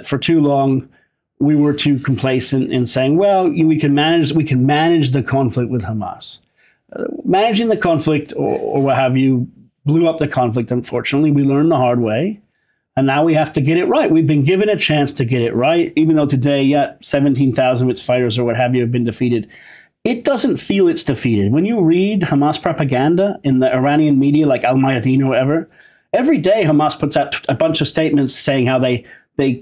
For too long, we were too complacent in saying, well, we can manage the conflict with Hamas. Managing the conflict or what have you blew up the conflict, unfortunately. We learned the hard way. And now we have to get it right. We've been given a chance to get it right, even though today, 17,000 of its fighters or what have you have been defeated. It doesn't feel it's defeated. When you read Hamas propaganda in the Iranian media, like Al Mayadeen or whatever, every day Hamas puts out a bunch of statements saying how they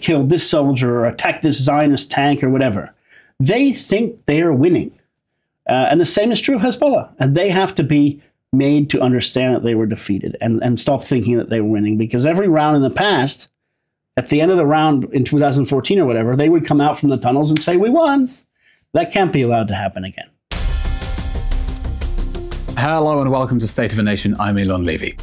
killed this soldier or attacked this Zionist tank or whatever. They think they are winning. And the same is true of Hezbollah. And they have to be made to understand that they were defeated and stop thinking that they were winning. Because every round in the past, at the end of the round in 2014 or whatever, they would come out from the tunnels and say, we won. That can't be allowed to happen again. Hello and welcome to State of a Nation. I'm Eylon Levy.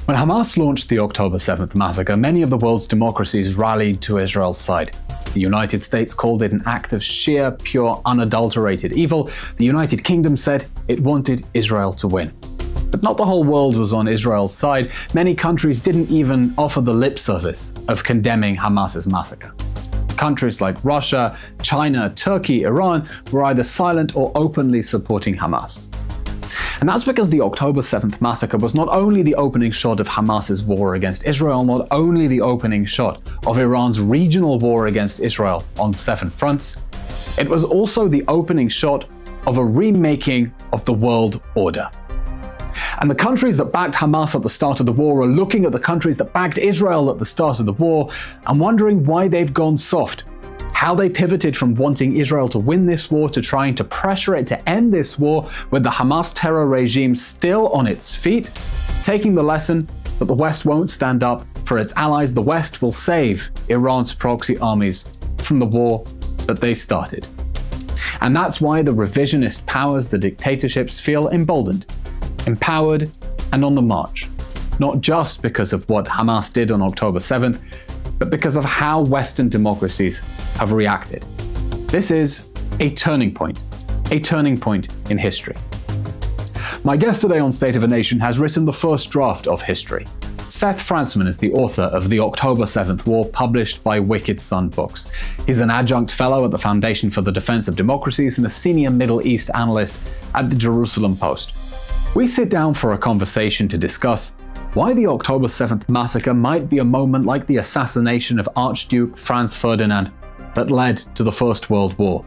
When Hamas launched the October 7th massacre, many of the world's democracies rallied to Israel's side. The United States called it an act of sheer, pure, unadulterated evil. The United Kingdom said it wanted Israel to win. But not the whole world was on Israel's side. Many countries didn't even offer the lip service of condemning Hamas's massacre. Countries like Russia, China, Turkey, Iran were either silent or openly supporting Hamas. And that's because the October 7th massacre was not only the opening shot of Hamas's war against Israel, not only the opening shot of Iran's regional war against Israel on 7 fronts, it was also the opening shot of a remaking of the world order. And the countries that backed Hamas at the start of the war are looking at the countries that backed Israel at the start of the war and wondering why they've gone soft. How they pivoted from wanting Israel to win this war to trying to pressure it to end this war with the Hamas terror regime still on its feet, taking the lesson that the West won't stand up for its allies. The West will save Iran's proxy armies from the war that they started. And that's why the revisionist powers, the dictatorships, feel emboldened, empowered, and on the march. Not just because of what Hamas did on October 7th, but because of how Western democracies have reacted. This is a turning point in history. My guest today on State of a Nation has written the first draft of history. Seth Frantzman is the author of The October 7th War, published by Wicked Sun Books. He's an adjunct fellow at the Foundation for the Defense of Democracies and a senior Middle East analyst at the Jerusalem Post. We sit down for a conversation to discuss why the October 7th massacre might be a moment like the assassination of Archduke Franz Ferdinand that led to the First World War.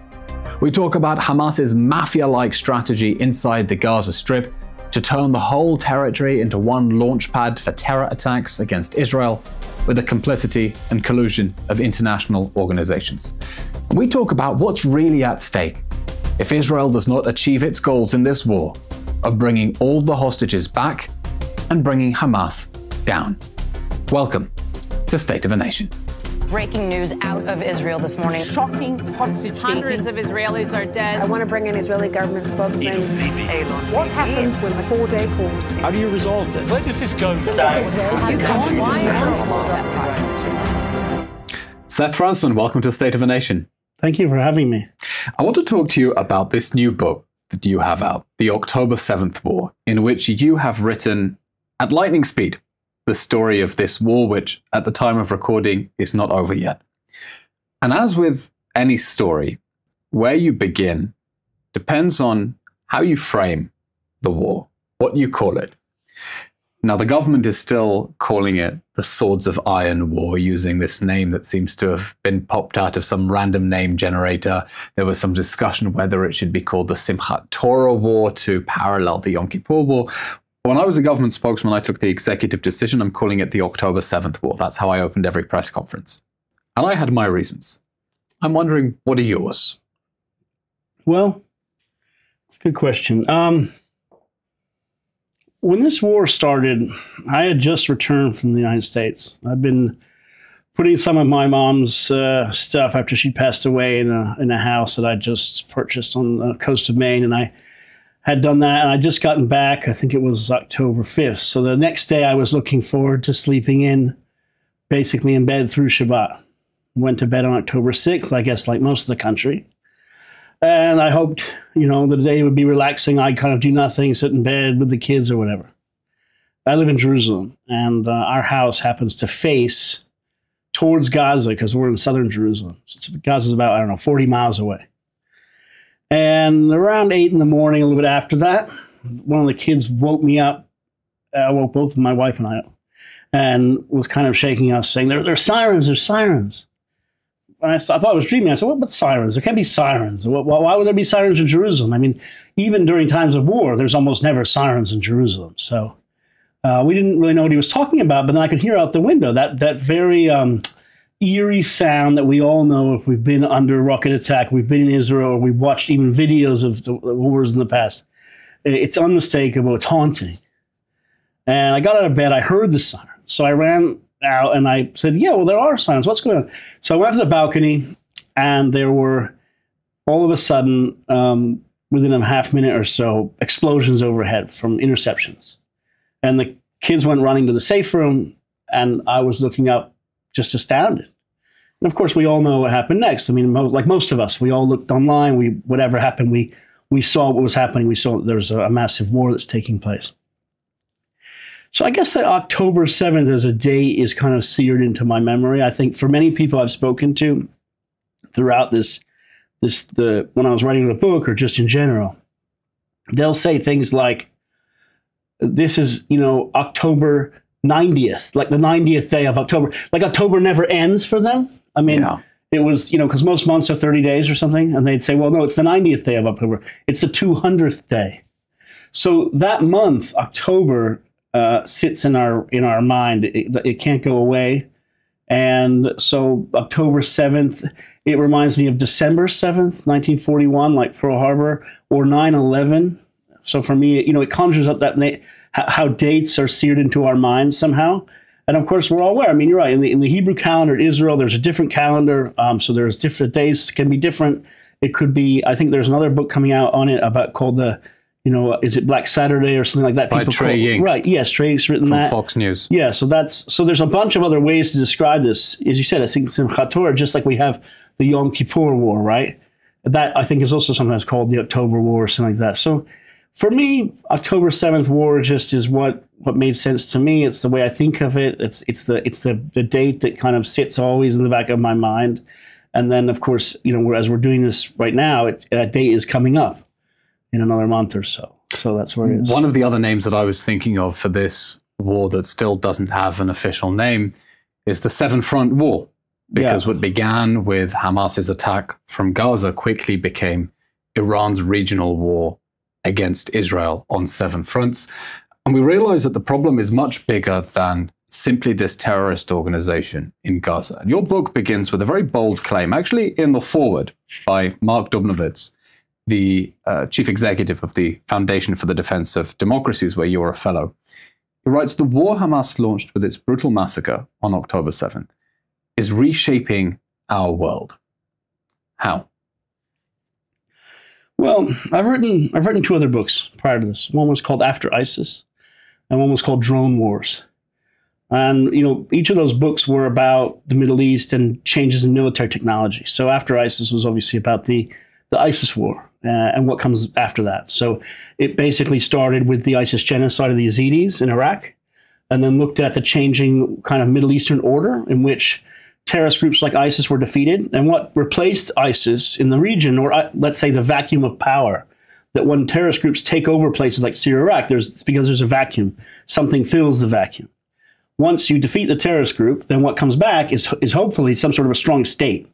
We talk about Hamas's mafia-like strategy inside the Gaza Strip to turn the whole territory into one launchpad for terror attacks against Israel with the complicity and collusion of international organizations. And we talk about what's really at stake if Israel does not achieve its goals in this war of bringing all the hostages back and bringing Hamas down. Welcome to State of a Nation. Breaking news out of Israel this morning. Shocking hostage taking. Hundreds of Israelis are dead. I want to bring in Israeli government spokesman. Eylon What happens when a 4-day pause? How do you resolve this? Where does this go? Seth Frantzman, welcome to State of a Nation. Thank you for having me. I want to talk to you about this new book that you have out, The October 7th War, in which you have written at lightning speed the story of this war, which at the time of recording is not over yet. And as with any story, where you begin depends on how you frame the war, what you call it. Now, the government is still calling it the Swords of Iron War, using this name that seems to have been popped out of some random name generator. There was some discussion whether it should be called the Simchat Torah War to parallel the Yom Kippur War. When I was a government spokesman, I took the executive decision. I'm calling it the October 7th War. That's how I opened every press conference. And I had my reasons. I'm wondering, what are yours? Well, it's a good question. When this war started, I had just returned from the United States. I'd been putting some of my mom's stuff after she passed away in a house that I just purchased on the coast of Maine, and I had done that, and I'd just gotten back. I think it was October 5th. So the next day I was looking forward to sleeping in, basically in bed through Shabbat. Went to bed on October 6th, I guess like most of the country. And I hoped, the day would be relaxing. I'd kind of do nothing, sit in bed with the kids or whatever. I live in Jerusalem, and our house happens to face towards Gaza because we're in southern Jerusalem. Gaza's about, I don't know, 40 miles away. And around 8 in the morning, a little bit after that, one of the kids woke me up. Woke both my wife and I up, and was kind of shaking us, saying, there's sirens, there's sirens. And I thought I was dreaming. I said, what about sirens? There can't be sirens. Why would there be sirens in Jerusalem? I mean, even during times of war, there's almost never sirens in Jerusalem. So we didn't really know what he was talking about, but then I could hear out the window that very eerie sound that we all know if we've been under rocket attack, we've been in Israel, or we've watched even videos of the wars in the past. It's unmistakable. It's haunting. And I got out of bed. I heard the siren. So I ran out and I said, yeah, well, there are sirens. What's going on? So I went to the balcony, and there were all of a sudden, within a half minute or so, explosions overhead from interceptions. And the kids went running to the safe room, and I was looking up just astounded. And of course, we all know what happened next. I mean, like most of us, we all looked online. Whatever happened, we saw what was happening. We saw that there was a massive war that's taking place. So I guess that October 7th as a day is kind of seared into my memory. I think for many people I've spoken to throughout when I was writing the book or just in general, they'll say things like, this is, October 90th, like the 90th day of October. Like October never ends for them. I mean, It was, because most months are 30 days or something. And they'd say, well, no, it's the 90th day of October. It's the 200th day. So that month, October, sits in our mind. It can't go away. And so October 7th, it reminds me of December 7th, 1941, like Pearl Harbor, or 9/11. So for me, it conjures up how dates are seared into our minds somehow. And of course, we're all aware. I mean, you're right. In the Hebrew calendar, Israel, there's a different calendar. So there's different days can be different. It could be, I think there's another book coming out on it called the, is it Black Saturday or something like that? By Trey Yingst. Right, yes, Trey's written from that. Fox News. Yeah, so there's a bunch of other ways to describe this. As you said, I think Simchat Torah, just like we have the Yom Kippur War, right? That I think is also sometimes called the October War or something like that. So for me, October 7th War just is what made sense to me. It's the way I think of it. It's the date that kind of sits always in the back of my mind. And then, of course, as we're doing this right now, that date is coming up in another month or so. So that's where it is. One of the other names that I was thinking of for this war that still doesn't have an official name is the Seven Front War, because what began with Hamas's attack from Gaza quickly became Iran's regional war against Israel on 7 fronts. And we realize that the problem is much bigger than simply this terrorist organization in Gaza. And your book begins with a very bold claim, actually in the foreword by Mark Dubnowitz, the chief executive of the Foundation for the Defense of Democracies, where you're a fellow. He writes, the war Hamas launched with its brutal massacre on October 7th is reshaping our world. How? Well, I've written 2 other books prior to this. One was called After ISIS, and one was called Drone Wars. And, each of those books were about the Middle East and changes in military technology. So After ISIS was obviously about the ISIS war and what comes after that. So it basically started with the ISIS genocide of the Yazidis in Iraq, and then looked at the changing kind of Middle Eastern order in which terrorist groups like ISIS were defeated, and what replaced ISIS in the region, or let's say the vacuum of power, that when terrorist groups take over places like Syria, Iraq, it's because there's a vacuum. Something fills the vacuum. Once you defeat the terrorist group, then what comes back is hopefully some sort of a strong state.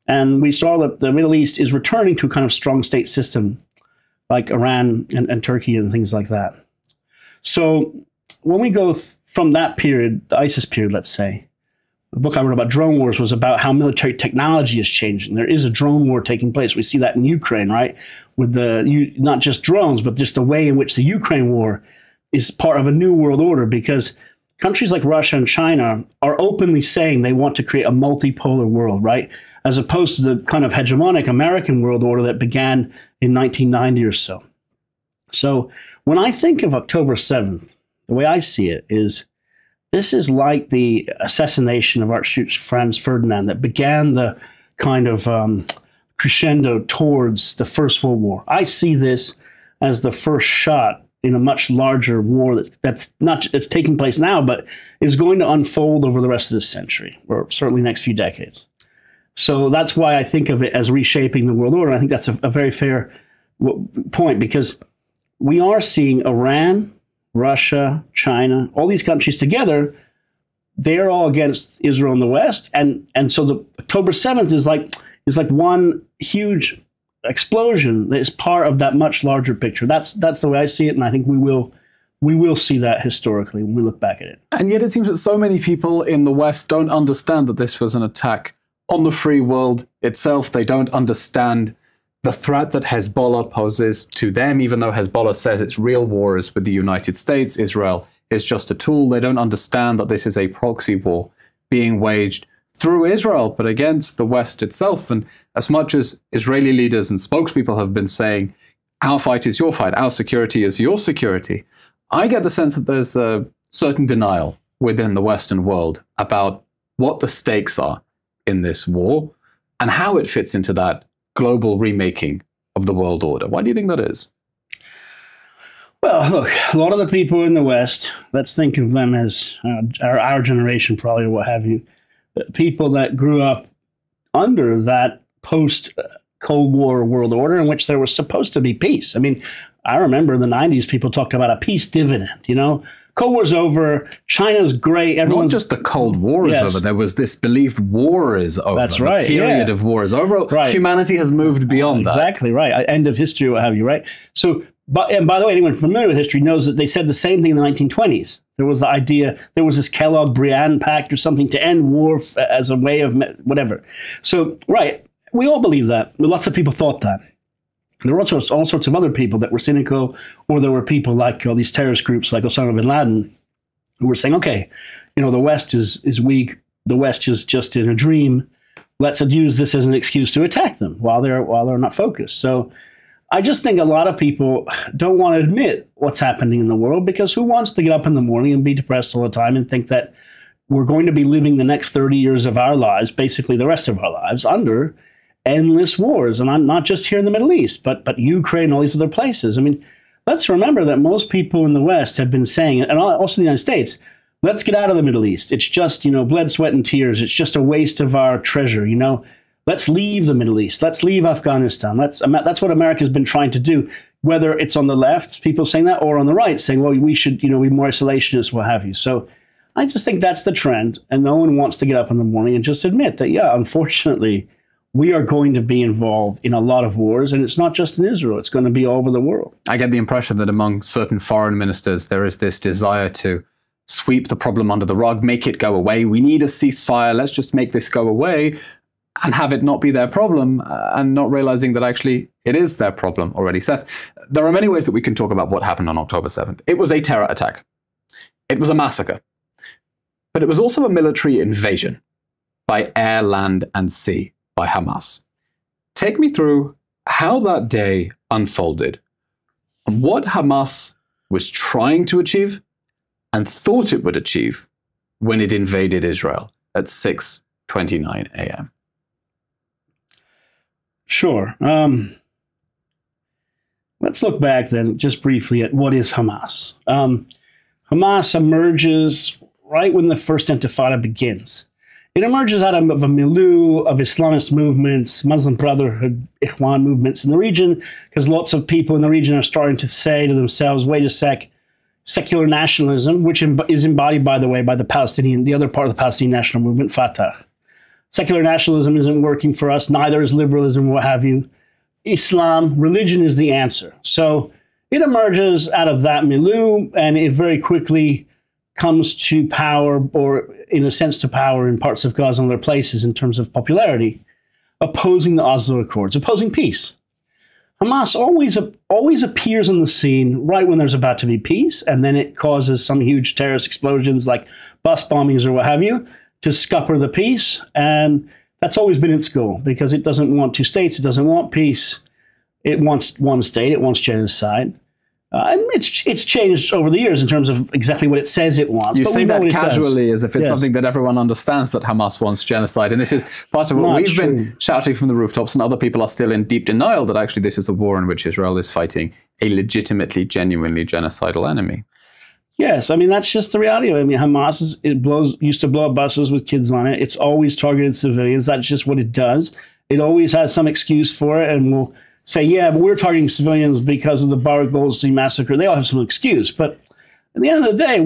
And we saw that the Middle East is returning to a kind of strong state system, like Iran and Turkey and things like that. So when we go from that period, the ISIS period, let's say, the book I wrote about drone wars was about how military technology is changing. There is a drone war taking place. We see that in Ukraine, right? With not just drones, but just the way in which the Ukraine war is part of a new world order, because countries like Russia and China are openly saying they want to create a multipolar world, right? As opposed to the kind of hegemonic American world order that began in 1990 or so. So when I think of October 7th, the way I see it is, this is like the assassination of Archduke Franz Ferdinand that began the kind of crescendo towards the First World War. I see this as the first shot in a much larger war that's taking place now, but is going to unfold over the rest of this century, or certainly next few decades. So that's why I think of it as reshaping the world order. I think that's a very fair point, because we are seeing Iran, Russia, China, all these countries together. They're all against Israel and the West, and so the October 7th is like one huge explosion that is part of that much larger picture. That's the way I see it, and I think we will see that historically when we look back at it. And yet it seems that so many people in the West don't understand that this was an attack on the free world itself. They don't understand the threat that Hezbollah poses to them, even though Hezbollah says its real war is with the United States. Israel is just a tool. They don't understand that this is a proxy war being waged through Israel, but against the West itself. And as much as Israeli leaders and spokespeople have been saying, our fight is your fight, our security is your security, I get the sense that there's a certain denial within the Western world about what the stakes are in this war and how it fits into that global remaking of the world order. Why do you think that is? Well, look, a lot of the people in the West, let's think of them as our generation probably, or what have you, people that grew up under that post-Cold War world order in which there was supposed to be peace. I mean, I remember in the 90s, people talked about a peace dividend, you know? Cold War's over, China's great. Not just the Cold War is over, there was this belief war is over. That's right. The period of war is over. Right. Humanity has moved beyond that. Exactly right. End of history, what have you, right? So, and by the way, anyone familiar with history knows that they said the same thing in the 1920s. There was the idea, there was this Kellogg-Briand Pact or something to end war as a way of whatever. So, right, we all believe that. Lots of people thought that. There were also all sorts of other people that were cynical, or there were people like all these terrorist groups like Osama bin Laden who were saying, okay, you know, the West is weak. The West is just in a dream. Let's use this as an excuse to attack them while they're not focused. So I just think a lot of people don't want to admit what's happening in the world, because who wants to get up in the morning and be depressed all the time and think that we're going to be living the next 30 years of our lives, basically the rest of our lives, under endless wars. And I'm not just here in the Middle East, but Ukraine, all these other places. I mean, let's remember that most people in the West have been saying, and also the United States, let's get out of the Middle East. It's just, you know, blood, sweat, and tears. It's just a waste of our treasure, you know. Let's leave the Middle East. Let's leave Afghanistan. That's what America's been trying to do, whether it's on the left, people saying that, or on the right, saying, well, we should, you know, be more isolationist, what have you. So I just think that's the trend, and no one wants to get up in the morning and just admit that, yeah, unfortunately, we are going to be involved in a lot of wars, and it's not just in Israel. It's going to be all over the world. I get the impression that among certain foreign ministers, there is this desire to sweep the problem under the rug, make it go away. We need a ceasefire. Let's just make this go away and have it not be their problem, and not realizing that actually it is their problem already. Seth, there are many ways that we can talk about what happened on October 7th. It was a terror attack. It was a massacre. But it was also a military invasion by air, land, and sea by Hamas. Take me through how that day unfolded and what Hamas was trying to achieve and thought it would achieve when it invaded Israel at 6:29 a.m. Sure. Let's look back then just briefly at what is Hamas. Hamas emerges right when the first Intifada begins. It emerges out of a milieu of Islamist movements, Muslim Brotherhood, Ikhwan movements in the region, because lots of people in the region are starting to say to themselves, wait a sec, secular nationalism, which is embodied, by the way, by the other part of the Palestinian national movement, Fatah. Secular nationalism isn't working for us, neither is liberalism, what have you. Islam, religion is the answer. So it emerges out of that milieu, and it very quickly comes to power, or in a sense to power in parts of Gaza and other places in terms of popularity, opposing the Oslo Accords, opposing peace. Hamas always appears on the scene right when there's about to be peace, and then it causes some huge terrorist explosions like bus bombings or what have you to scupper the peace. And that's always been its goal, because it doesn't want two states, it doesn't want peace. It wants one state, it wants genocide. And it's changed over the years in terms of exactly what it says it wants. You say that casually, as if it's something that everyone understands, that Hamas wants genocide. And this is part of what we've been shouting from the rooftops, and other people are still in deep denial that actually this is a war in which Israel is fighting a legitimately, genuinely genocidal enemy. Yes, I mean, that's just the reality of it. I mean, Hamas used to blow up buses with kids on it. It's always targeted civilians. That's just what it does. It always has some excuse for it, and will say, yeah, but we're targeting civilians because of the Bar Goldstein massacre. They all have some excuse. But at the end of the day,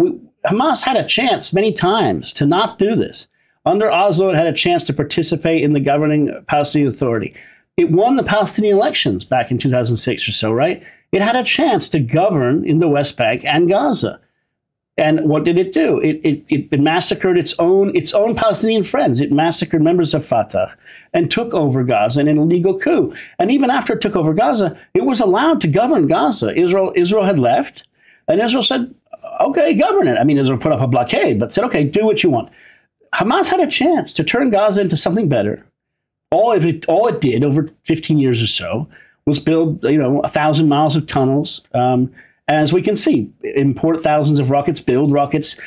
Hamas had a chance many times to not do this. Under Oslo, it had a chance to participate in the governing Palestinian Authority. It won the Palestinian elections back in 2006 or so, right? It had a chance to govern in the West Bank and Gaza. And what did it do? It massacred its own Palestinian friends. It massacred members of Fatah and took over Gaza in an illegal coup. And even after it took over Gaza, it was allowed to govern Gaza. Israel had left, and Israel said, okay, govern it. I mean, Israel put up a blockade, but said, okay, do what you want. Hamas had a chance to turn Gaza into something better. All it did over 15 years or so was build, 1,000 miles of tunnels. As we can see, import thousands of rockets, build rockets,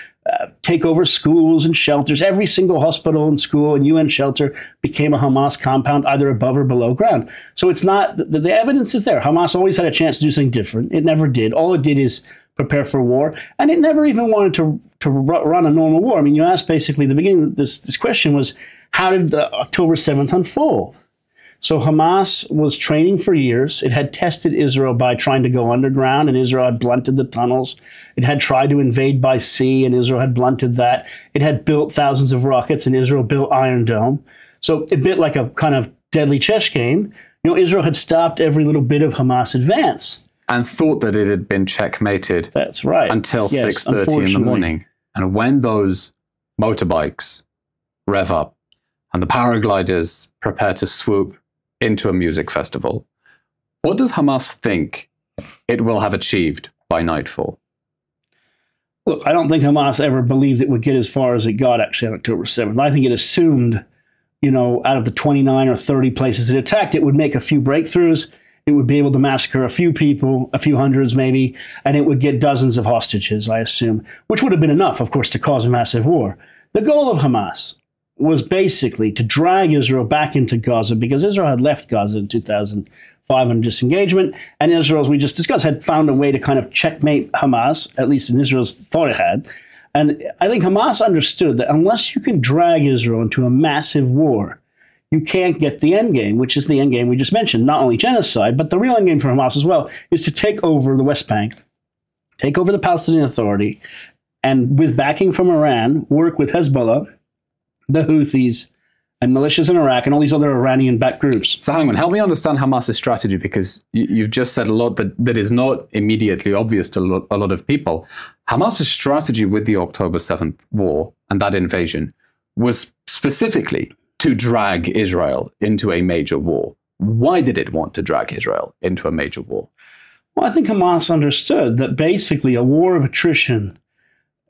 take over schools and shelters. Every single hospital and school and UN shelter became a Hamas compound, either above or below ground. So it's not, the evidence is there. Hamas always had a chance to do something different. It never did. All it did is prepare for war. And it never even wanted to run a normal war. I mean, you asked basically, the beginning of this question was, how did October 7th unfold? So Hamas was training for years. It had tested Israel by trying to go underground, and Israel had blunted the tunnels. It had tried to invade by sea, and Israel had blunted that. It had built thousands of rockets, and Israel built Iron Dome. So a bit like a kind of deadly chess game. Israel had stopped every little bit of Hamas advance. And thought that it had been checkmated. That's right. Until 6:30 in the morning. And when those motorbikes rev up and the paragliders prepare to swoop into a music festival, what does Hamas think it will have achieved by nightfall? Look, I don't think Hamas ever believed it would get as far as it got, actually, on October 7th. I think it assumed, out of the 29 or 30 places it attacked, it would make a few breakthroughs. It would be able to massacre a few people, a few hundreds maybe, and it would get dozens of hostages, I assume, which would have been enough, of course, to cause a massive war. The goal of Hamas was basically to drag Israel back into Gaza, because Israel had left Gaza in 2005 on disengagement, and Israel, as we just discussed, had found a way to kind of checkmate Hamas, at least in Israel's thought it had. And I think Hamas understood that unless you can drag Israel into a massive war, you can't get the end game, which is the end game we just mentioned, not only genocide, but the real end game for Hamas as well, is to take over the West Bank, take over the Palestinian Authority, and with backing from Iran, work with Hezbollah, the Houthis, and militias in Iraq, and all these other Iranian-backed groups. So Hangman, help me understand Hamas's strategy, because you've just said a lot that is not immediately obvious to a lot of people. Hamas's strategy with the October 7th war and that invasion was specifically to drag Israel into a major war. Why did it want to drag Israel into a major war? Well, I think Hamas understood that basically a war of attrition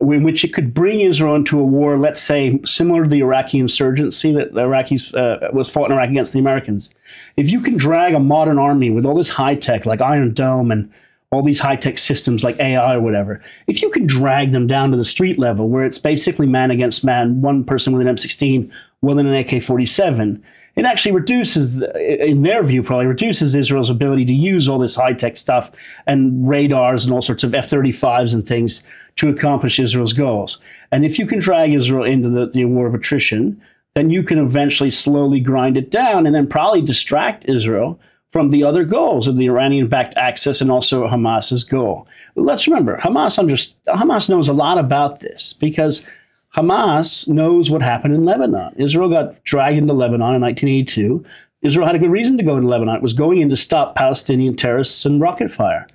in which it could bring Israel into a war, let's say, similar to the Iraqi insurgency that the Iraqis was fought in Iraq against the Americans. If you can drag a modern army with all this high tech, like Iron Dome and all these high tech systems like AI or whatever, if you can drag them down to the street level where it's basically man against man, one person with an M16 wielding an AK-47, it actually reduces, in their view, probably reduces Israel's ability to use all this high-tech stuff and radars and all sorts of F-35s and things to accomplish Israel's goals. And if you can drag Israel into the war of attrition, then you can eventually slowly grind it down and then probably distract Israel from the other goals of the Iranian-backed Axis and also Hamas's goal. Let's remember, Hamas knows a lot about this, because Hamas knows what happened in Lebanon. Israel got dragged into Lebanon in 1982. Israel had a good reason to go into Lebanon. It was going in to stop Palestinian terrorists and rocket fire.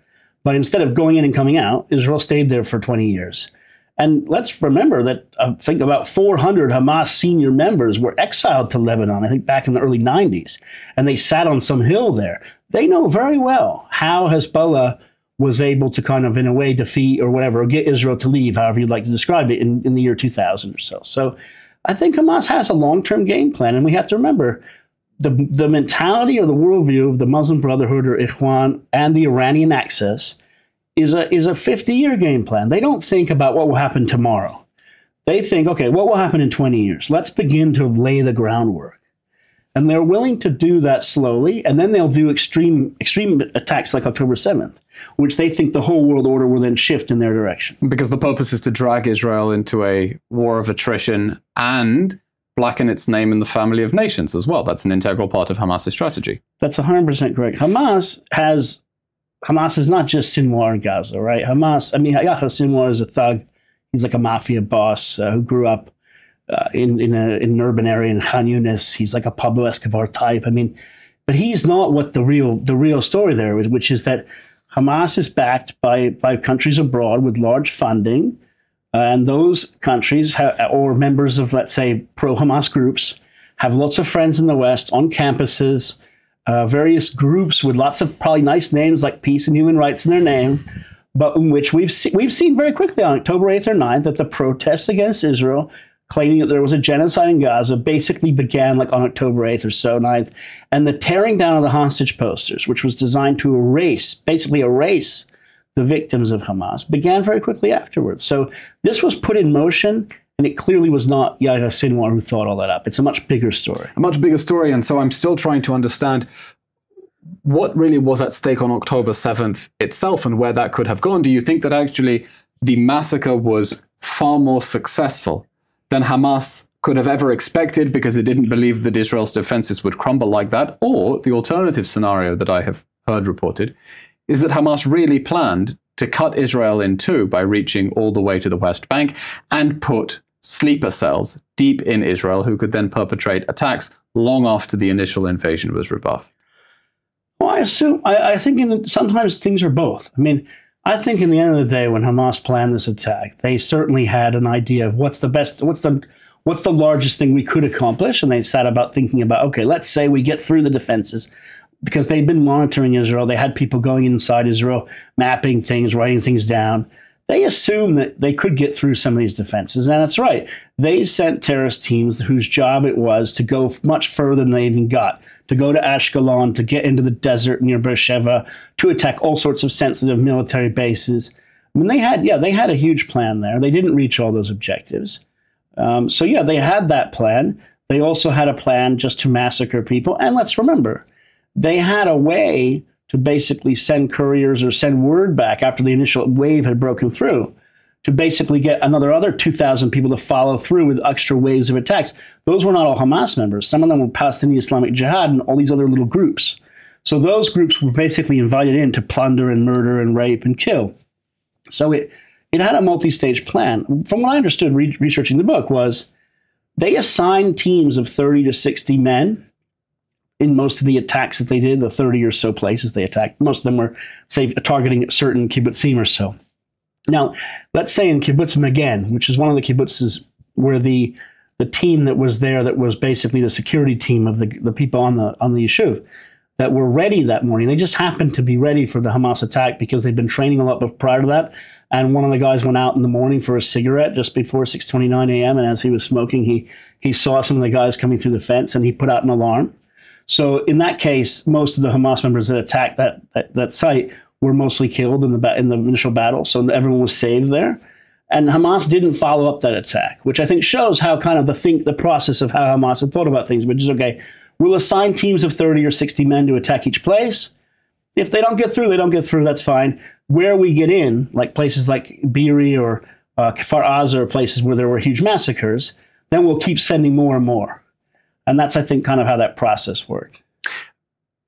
But instead of going in and coming out, Israel stayed there for 20 years. And let's remember that I think about 400 Hamas senior members were exiled to Lebanon, I think back in the early 90s. And they sat on some hill there. They know very well how Hezbollah was able to kind of, in a way, defeat or whatever, or get Israel to leave, however you'd like to describe it, in the year 2000 or so. So I think Hamas has a long-term game plan. And we have to remember the mentality or the worldview of the Muslim Brotherhood or Ikhwan and the Iranian Axis is a 50-year game plan. They don't think about what will happen tomorrow. They think, okay, what will happen in 20 years? Let's begin to lay the groundwork. And they're willing to do that slowly, and then they'll do extreme attacks like October 7th, which they think the whole world order will then shift in their direction. Because the purpose is to drag Israel into a war of attrition and blacken its name in the family of nations as well. That's an integral part of Hamas's strategy. That's 100% correct. Hamas is not just Sinwar in Gaza, right? Yahya Sinwar is a thug. He's like a mafia boss who grew up in an urban area in Khan Yunis. He's like a Pablo Escobar type. But he's not what the real story there is, which is that Hamas is backed by countries abroad with large funding, and those countries or members of, let's say, pro-Hamas groups have lots of friends in the West on campuses, various groups with lots of probably nice names like peace and human rights in their name, but in which we've seen very quickly on October 8th or 9th that the protests against Israel, claiming that there was a genocide in Gaza, basically began like on October 8th or so, 9th. And the tearing down of the hostage posters, which was designed to basically erase the victims of Hamas, began very quickly afterwards. So this was put in motion, and it clearly was not Yahya Sinwar who thought all that up. It's a much bigger story. A much bigger story, and so I'm still trying to understand what really was at stake on October 7th itself and where that could have gone. Do you think that actually the massacre was far more successful than Hamas could have ever expected because it didn't believe that Israel's defenses would crumble like that? Or the alternative scenario that I have heard reported is that Hamas really planned to cut Israel in two by reaching all the way to the West Bank and put sleeper cells deep in Israel who could then perpetrate attacks long after the initial invasion was rebuffed. Well, I think sometimes things are both. I think in the end of the day, when Hamas planned this attack, they certainly had an idea of what's the largest thing we could accomplish, and they sat about thinking about, okay, let's say we get through the defenses, because they'd been monitoring Israel. They had people going inside Israel, mapping things, writing things down. They assumed that they could get through some of these defenses, and that's right. They sent terrorist teams whose job it was to go much further than they even got, to go to Ashkelon, to get into the desert near Beersheba, to attack all sorts of sensitive military bases. They had a huge plan there. They didn't reach all those objectives. They had that plan. They also had a plan just to massacre people. And let's remember, they had a way to basically send couriers or send word back after the initial wave had broken through, to basically get other 2,000 people to follow through with extra waves of attacks. Those were not all Hamas members. Some of them were Palestinian Islamic Jihad and all these other little groups. So those groups were basically invited in to plunder and murder and rape and kill. So it had a multi-stage plan. From what I understood researching the book was they assigned teams of 30 to 60 men in most of the attacks that they did, the 30 or so places they attacked. Most of them were, say, targeting certain kibbutzim or so. Now, let's say in kibbutz Magen, which is one of the kibbutzes where the team that was there, that was basically the security team of the people on the yeshuv, that were ready that morning. They just happened to be ready for the Hamas attack because they'd been training a lot prior to that. And one of the guys went out in the morning for a cigarette just before 6:29 a.m. And as he was smoking, he saw some of the guys coming through the fence, and he put out an alarm. So in that case, most of the Hamas members that attacked that site were mostly killed in the initial battle. So everyone was saved there. And Hamas didn't follow up that attack, which I think shows how kind of the process of how Hamas had thought about things, which is, okay, we'll assign teams of 30 or 60 men to attack each place. If they don't get through, they don't get through. That's fine. Where we get in, like places like Be'eri or Kfar Aza, or places where there were huge massacres, then we'll keep sending more and more. And that's, I think, kind of how that process worked.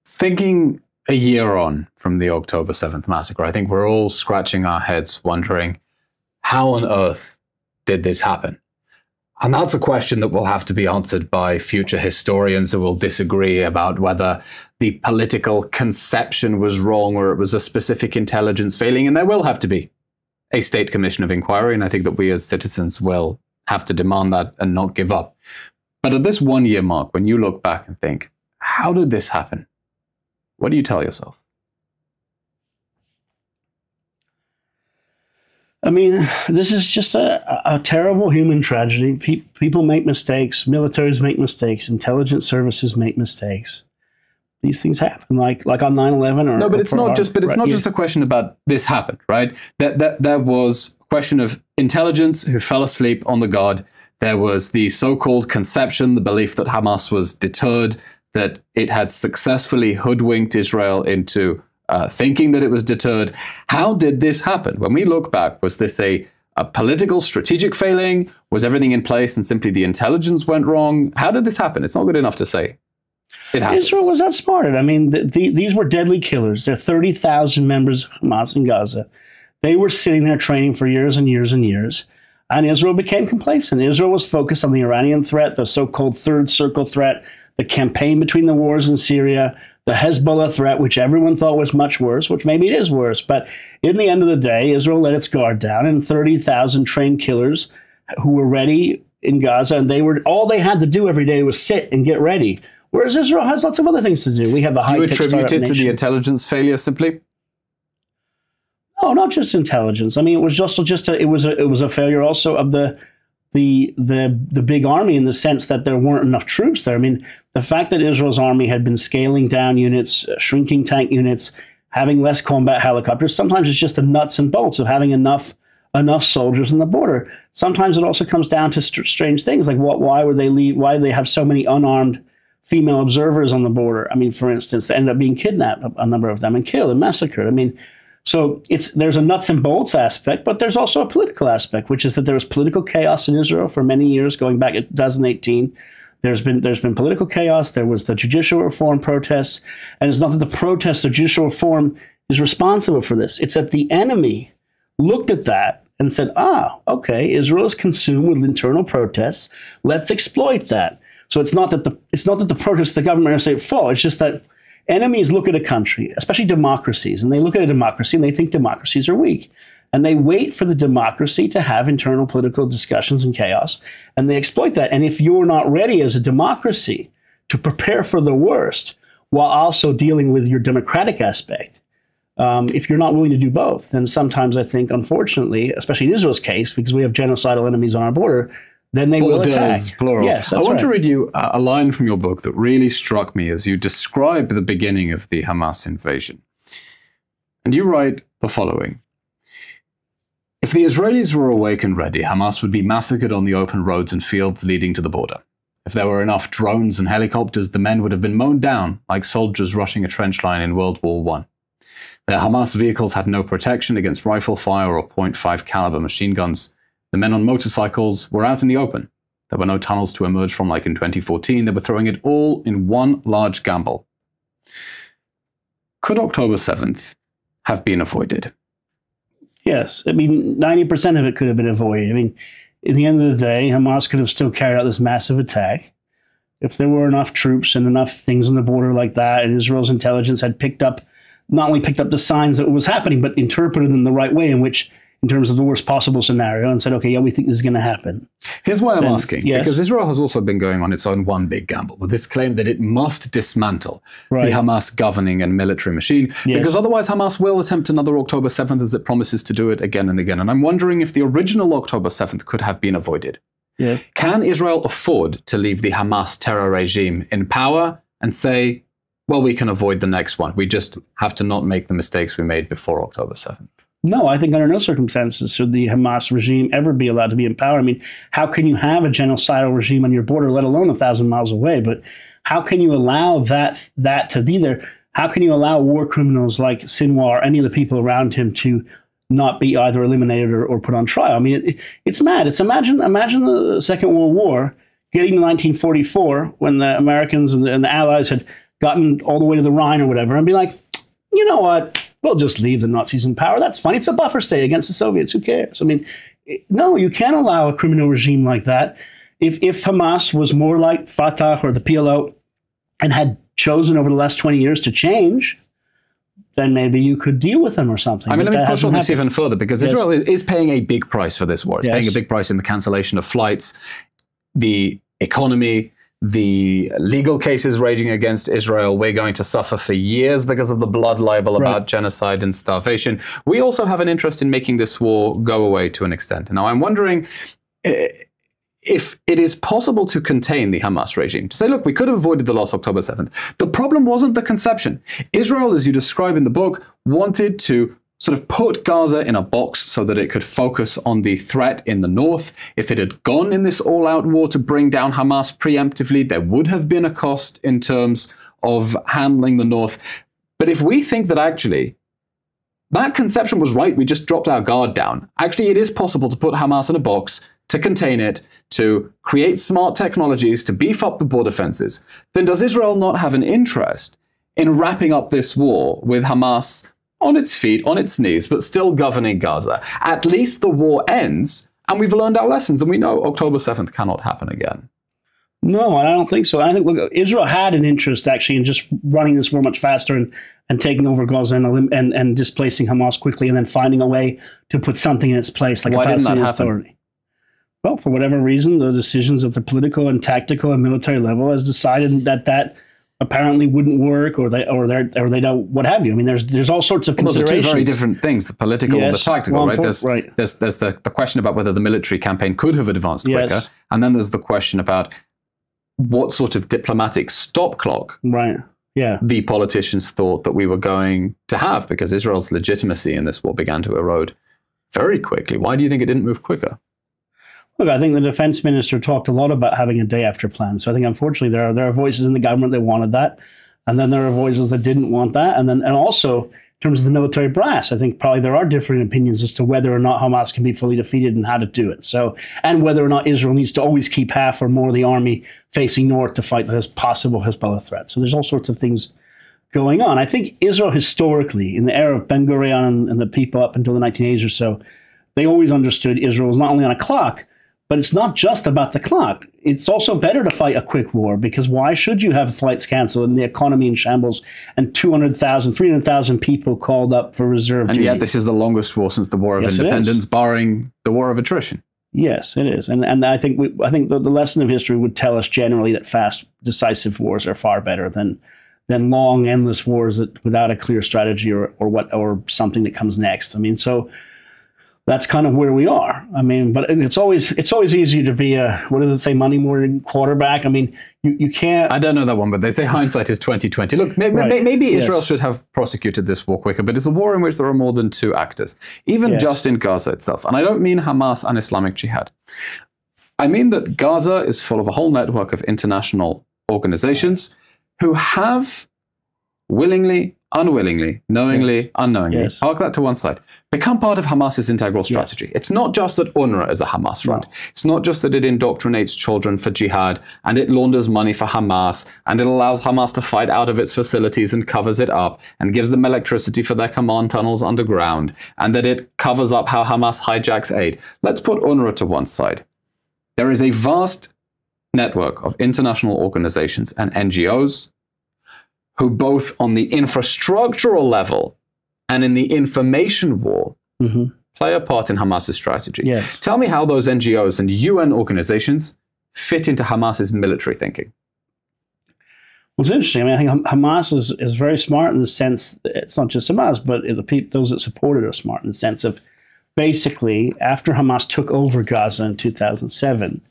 Thinking a year on from the October 7th massacre, I think we're all scratching our heads wondering, how on earth did this happen? And that's a question that will have to be answered by future historians who will disagree about whether the political conception was wrong or it was a specific intelligence failing. And there will have to be a state commission of inquiry. And I think that we as citizens will have to demand that and not give up. But at this 1 year mark, when you look back and think, how did this happen? What do you tell yourself? I mean, this is just a terrible human tragedy. People make mistakes. Militaries make mistakes. Intelligence services make mistakes. These things happen, like on 9/11. Or, no, but it's not just. But it's not just a question about this happened, right? There was a question of intelligence who fell asleep on the guard. There was the so-called conception, the belief that Hamas was deterred, that it had successfully hoodwinked Israel into thinking that it was deterred. How did this happen? When we look back, was this a political, strategic failing? Was everything in place and simply the intelligence went wrong? How did this happen? It's not good enough to say. It happens. Israel was outsmarted. I mean, these were deadly killers. There are 30,000 members of Hamas in Gaza. They were sitting there training for years and years and years. And Israel became complacent. Israel was focused on the Iranian threat, the so-called third circle threat, the campaign between the wars in Syria, the Hezbollah threat, which everyone thought was much worse, which maybe it is worse. But in the end of the day, Israel let its guard down, and 30,000 trained killers who were ready in Gaza, and all they had to do every day was sit and get ready. Whereas Israel has lots of other things to do. We have a high-tech startup nation. Do you attribute it to the intelligence failure simply? No, not just intelligence. I mean, it was just it was a failure also of the big army, in the sense that there weren't enough troops there. I mean, the fact that Israel's army had been scaling down units, shrinking tank units, having less combat helicopters. Sometimes it's just the nuts and bolts of having enough soldiers on the border. Sometimes it also comes down to strange things like why would they leave? Why do they have so many unarmed female observers on the border? I mean, for instance, they ended up being kidnapped, a number of them, and killed and massacred. I mean, so there's a nuts and bolts aspect, but there's also a political aspect, which is that there was political chaos in Israel for many years, going back to 2018. There's been political chaos. There was the judicial reform protests, and it's not that the protest or judicial reform is responsible for this. It's that the enemy looked at that and said, okay, Israel is consumed with internal protests. Let's exploit that. So it's not that the protests of the government are saying fall. It's just that enemies look at a country, especially democracies, and they look at a democracy and they think democracies are weak. And they wait for the democracy to have internal political discussions and chaos, and they exploit that. And if you're not ready as a democracy to prepare for the worst while also dealing with your democratic aspect, if you're not willing to do both, then sometimes I think, unfortunately, especially in Israel's case, because we have genocidal enemies on our border, then they will attack. Plural. Yes, I want to read you a line from your book that really struck me as you describe the beginning of the Hamas invasion. And you write the following. If the Israelis were awake and ready, Hamas would be massacred on the open roads and fields leading to the border. If there were enough drones and helicopters, the men would have been mown down like soldiers rushing a trench line in World War I. Their Hamas vehicles had no protection against rifle fire or .5 caliber machine guns. The men on motorcycles were out in the open. There were no tunnels to emerge from like in 2014. They were throwing it all in one large gamble. Could October 7th have been avoided? Yes. I mean, 90% of it could have been avoided. I mean, in the end of the day, Hamas could have still carried out this massive attack if there were enough troops and enough things on the border like that, and Israel's intelligence had not only picked up the signs that it was happening, but interpreted them the right way, in terms of the worst possible scenario, and said, okay, yeah, we think this is going to happen. Here's why I'm asking. Yes. Because Israel has also been going on its own one big gamble with this claim that it must dismantle the Hamas governing and military machine, because otherwise Hamas will attempt another October 7th as it promises to do it again and again. And I'm wondering if the original October 7th could have been avoided. Yeah. Can Israel afford to leave the Hamas terror regime in power and say, well, we can avoid the next one. We just have to not make the mistakes we made before October 7th? No, I think under no circumstances should the Hamas regime ever be allowed to be in power. I mean, how can you have a genocidal regime on your border, let alone 1,000 miles away? But how can you allow that to be there? How can you allow war criminals like Sinwar or any of the people around him to not be either eliminated or put on trial? I mean, it's mad. Imagine the Second World War getting to 1944 when the Americans and the Allies had gotten all the way to the Rhine or whatever, and be like, you know what? We'll just leave the Nazis in power. That's fine. It's a buffer state against the Soviets. Who cares? I mean, no, you can't allow a criminal regime like that. If Hamas was more like Fatah or the PLO and had chosen over the last 20 years to change, then maybe you could deal with them or something. I mean, let me push on this even further, because Israel is paying a big price for this war. It's paying a big price in the cancellation of flights, the economy, the legal cases raging against Israel. We're going to suffer for years because of the blood libel about genocide and starvation. We also have an interest in making this war go away to an extent. Now, I'm wondering if it is possible to contain the Hamas regime, to say, look, we could have avoided the loss October 7th. The problem wasn't the conception. Israel, as you describe in the book, wanted to sort of put Gaza in a box so that it could focus on the threat in the north. If it had gone in this all-out war to bring down Hamas preemptively, there would have been a cost in terms of handling the north. But if we think that actually that conception was right, we just dropped our guard down. Actually, it is possible to put Hamas in a box, to contain it, to create smart technologies, to beef up the border fences. Then does Israel not have an interest in wrapping up this war with Hamas on its feet, on its knees, but still governing Gaza? At least the war ends, and we've learned our lessons, and we know October 7th cannot happen again. No, I don't think so. I think Israel had an interest actually in just running this war much faster and taking over Gaza and displacing Hamas quickly, and then finding a way to put something in its place, like Why a didn't that Palestinian happen? authority. Well, for whatever reason, the decisions at the political and tactical and military level has decided that apparently wouldn't work, or they don't, what have you. I mean, there's all sorts of considerations. Those are two very different things: the political and the tactical. Well, right? There's the question about whether the military campaign could have advanced quicker, and then there's the question about what sort of diplomatic stop clock the politicians thought that we were going to have, because Israel's legitimacy in this war began to erode very quickly. Why do you think it didn't move quicker? Look, I think the defense minister talked a lot about having a day after plan. So I think, unfortunately, there are voices in the government that wanted that, and then there are voices that didn't want that. And also, in terms of the military brass, I think probably there are different opinions as to whether or not Hamas can be fully defeated and how to do it. So, and whether or not Israel needs to always keep half or more of the army facing north to fight this possible Hezbollah threat. So there's all sorts of things going on. I think Israel historically, in the era of Ben Gurion and the people up until the 1980s or so, they always understood Israel was not only on a clock, but it's not just about the clock. It's also better to fight a quick war, because why should you have flights canceled and the economy in shambles and 200,000, 300,000 people called up for reserve duty? And yet this is the longest war since the War of Independence, barring the War of Attrition. Yes, it is. And I think the lesson of history would tell us generally that fast, decisive wars are far better than long, endless wars without a clear strategy or something that comes next. I mean, so that's kind of where we are. I mean, but it's always easier to be a, what does it say, money morning quarterback? I mean, you can't. I don't know that one, but they say hindsight is 20/20. Look, maybe Israel should have prosecuted this war quicker, but it's a war in which there are more than two actors, even just in Gaza itself. And I don't mean Hamas and Islamic Jihad. I mean that Gaza is full of a whole network of international organizations who have willingly, unwillingly, knowingly, unknowingly, park that to one side, become part of Hamas's integral strategy. It's not just that UNRWA is a Hamas front. No. It's not just that it indoctrinates children for jihad and it launders money for Hamas and it allows Hamas to fight out of its facilities and covers it up and gives them electricity for their command tunnels underground, and that it covers up how Hamas hijacks aid. Let's put UNRWA to one side. There is a vast network of international organizations and NGOs who both on the infrastructural level and in the information war play a part in Hamas's strategy. Yes. Tell me how those NGOs and UN organizations fit into Hamas's military thinking. Well, it's interesting. I mean, I think Hamas is very smart in the sense that it's not just Hamas, but those that support it are smart in the sense of basically after Hamas took over Gaza in 2007,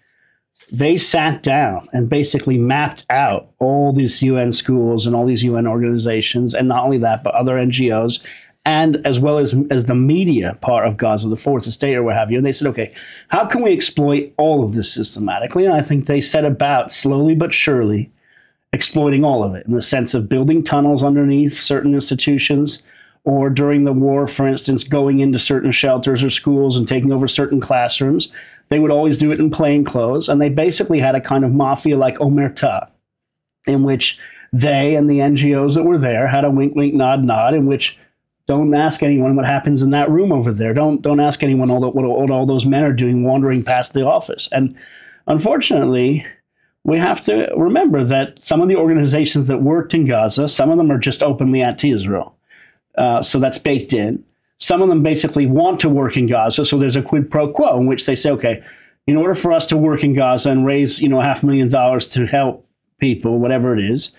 they sat down and basically mapped out all these UN schools and all these UN organizations, and not only that, but other NGOs, and as well as the media part of Gaza, the Fourth Estate or what have you. And they said, okay, how can we exploit all of this systematically? And I think they set about slowly but surely exploiting all of it in the sense of building tunnels underneath certain institutions, or during the war, for instance, going into certain shelters or schools and taking over certain classrooms. They would always do it in plain clothes. And they basically had a kind of mafia-like omerta, in which they and the NGOs that were there had a wink, wink, nod, nod, in which don't ask anyone what happens in that room over there. Don't ask anyone what all those men are doing wandering past the office. And unfortunately, we have to remember that some of the organizations that worked in Gaza, some of them are just openly anti-Israel. So that's baked in. Some of them basically want to work in Gaza, so there's a quid pro quo in which they say, okay, in order for us to work in Gaza and raise, $500,000 to help people, whatever it is,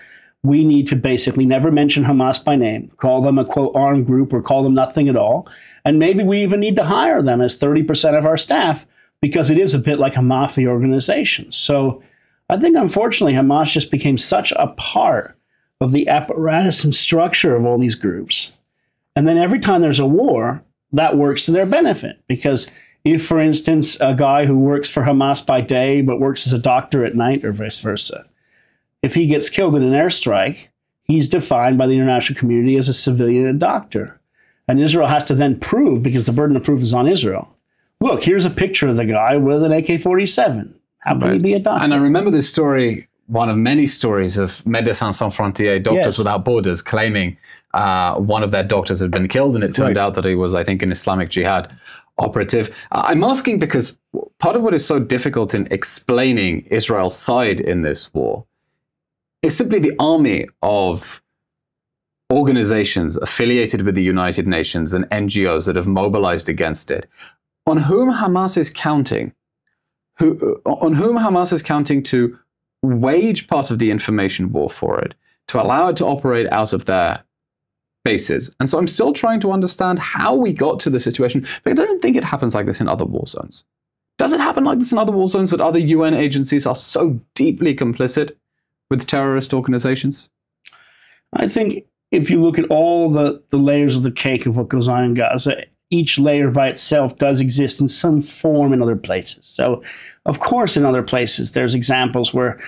we need to basically never mention Hamas by name, call them a, quote, armed group, or call them nothing at all. And maybe we even need to hire them as 30% of our staff, because it is a bit like a mafia organization. So I think, unfortunately, Hamas just became such a part of the apparatus and structure of all these groups. And then every time there's a war, that works to their benefit. Because if, for instance, a guy who works for Hamas by day but works as a doctor at night, or vice versa, if he gets killed in an airstrike, he's defined by the international community as a civilian and a doctor. And Israel has to then prove, because the burden of proof is on Israel, look, here's a picture of the guy with an AK-47. How can he be a doctor? And I remember this story, one of many stories of Médecins Sans Frontières, Doctors Without Borders, claiming one of their doctors had been killed, and it turned out that he was, I think, an Islamic Jihad operative. I'm asking because part of what is so difficult in explaining Israel's side in this war is simply the army of organizations affiliated with the United Nations and NGOs that have mobilized against it, on whom Hamas is counting, to wage part of the information war for it, to allow it to operate out of their bases. And so I'm still trying to understand how we got to the situation, but I don't think it happens like this in other war zones. Does it happen like this in other war zones, that other UN agencies are so deeply complicit with terrorist organizations? I think if you look at all the layers of the cake of what goes on in Gaza, each layer by itself does exist in some form in other places. So, of course, in other places, there's examples where,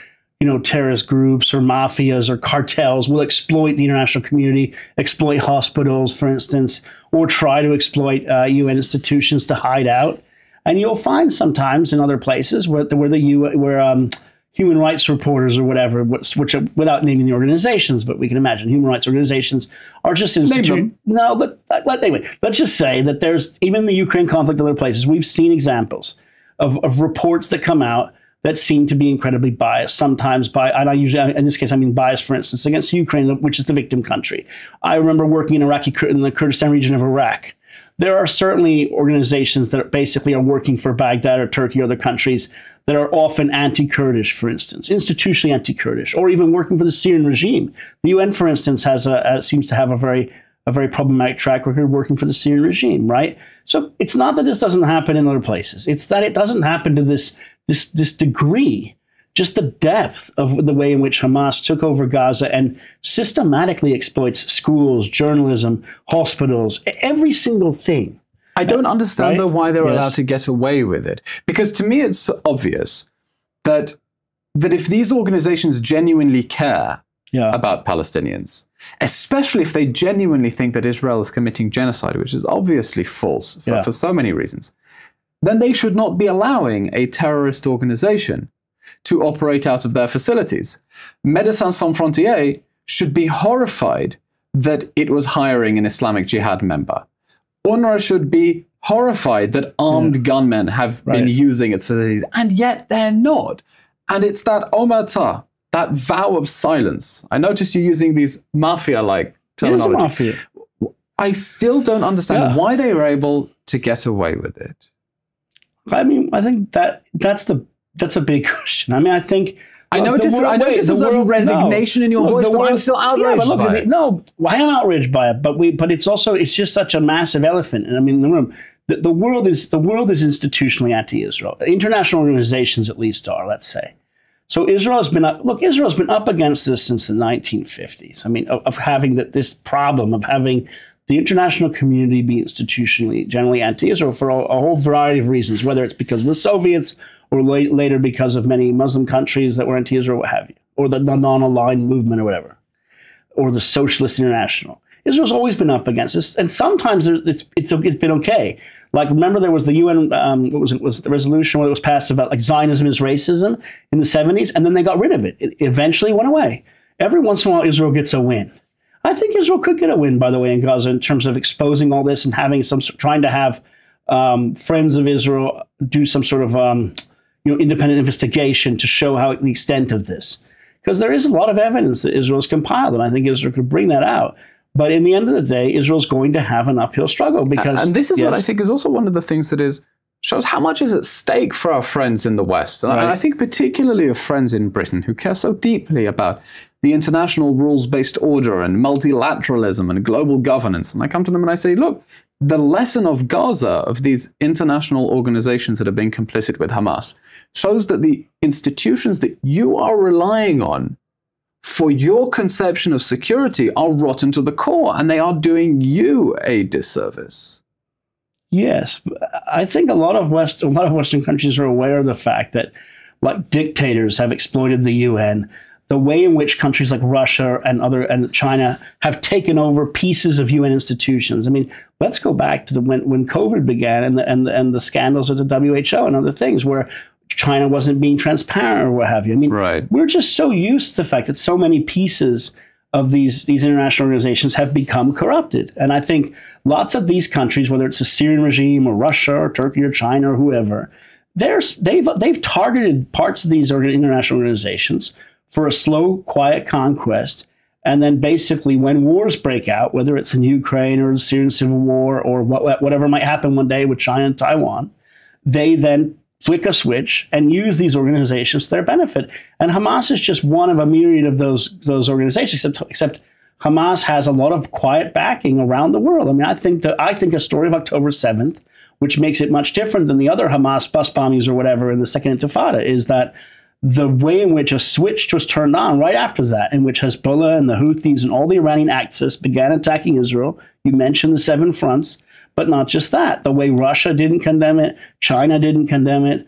terrorist groups or mafias or cartels will exploit the international community, exploit hospitals, for instance, or try to exploit UN institutions to hide out. And you'll find sometimes in other places where human rights reporters or whatever, which without naming the organizations, but we can imagine human rights organizations are just institutions. No, anyway, let's just say that there's, even in the Ukraine conflict and other places, we've seen examples of reports that come out that seem to be incredibly biased, sometimes and I usually, in this case, I mean biased, for instance, against Ukraine, which is the victim country. I remember working in the Kurdistan region of Iraq. There are certainly organizations that basically are working for Baghdad or Turkey or other countries that are often anti-Kurdish, for instance, institutionally anti-Kurdish, or even working for the Syrian regime. The UN, for instance, seems to have a very problematic track record working for the Syrian regime, right? So it's not that this doesn't happen in other places. It's that it doesn't happen to this degree. Just the depth of the way in which Hamas took over Gaza and systematically exploits schools, journalism, hospitals, every single thing. I don't understand, though, why they're allowed to get away with it. Because to me, it's obvious that if these organizations genuinely care about Palestinians, especially if they genuinely think that Israel is committing genocide, which is obviously false for so many reasons, then they should not be allowing a terrorist organization to operate out of their facilities. Médecins Sans Frontières should be horrified that it was hiring an Islamic Jihad member. UNRWA should be horrified that armed gunmen have been using its facilities, and yet they're not. And it's that omerta, that vow of silence. I noticed you using these mafia-like terminology. Mafia. I still don't understand why they were able to get away with it. I mean, I think that's a big question. I mean, I think I noticed a resignation in your voice, but I'm still outraged by it. No, I am outraged by it, but it's just such a massive elephant. And I mean, in the room, the world is institutionally anti-Israel. International organizations, at least, are. Let's say. So Israel's been up against this since the 1950s. I mean, of having this problem of having the international community be institutionally generally anti-Israel for a whole variety of reasons, whether it's because of the Soviets or later because of many Muslim countries that were anti-Israel, what have you, or the non-aligned movement or whatever, or the Socialist International. Israel's always been up against this, and sometimes it's been okay. Like, remember there was the UN, was the resolution where it was passed about like Zionism is racism in the 70s, and then they got rid of it. It eventually went away. Every once in a while, Israel gets a win. I think Israel could get a win, by the way, in Gaza in terms of exposing all this and having trying to have friends of Israel do some sort of independent investigation to show the extent of this, because there is a lot of evidence that Israel's compiled, and I think Israel could bring that out. But in the end of the day, Israel's going to have an uphill struggle because, and this is what I think is also one of the things that shows how much is at stake for our friends in the West, and I think particularly of friends in Britain who care so deeply about the international rules-based order and multilateralism and global governance. And I come to them and I say, look, the lesson of Gaza, of these international organizations that have been complicit with Hamas, shows that the institutions that you are relying on for your conception of security are rotten to the core, and they are doing you a disservice. Yes, I think a lot of Western countries are aware of the fact that, like, dictators have exploited the UN. The way in which countries like Russia and China have taken over pieces of UN institutions. I mean, let's go back to when COVID began and the scandals at the WHO and other things where China wasn't being transparent or what have you. I mean, We're just so used to the fact that so many pieces of these international organizations have become corrupted. And I think lots of these countries, whether it's the Syrian regime or Russia or Turkey or China or whoever, they've targeted parts of these international organizations for a slow, quiet conquest. And then basically when wars break out, whether it's in Ukraine or the Syrian civil war or whatever might happen one day with China and Taiwan, they then flick a switch and use these organizations to their benefit. And Hamas is just one of a myriad of those organizations, except Hamas has a lot of quiet backing around the world. I mean, I think a story of October 7th, which makes it much different than the other Hamas bus bombings or whatever in the Second Intifada, is that the way in which a switch was turned on right after that, in which Hezbollah and the Houthis and all the Iranian activists began attacking Israel. You mentioned the 7 fronts, but not just that. The way Russia didn't condemn it, China didn't condemn it,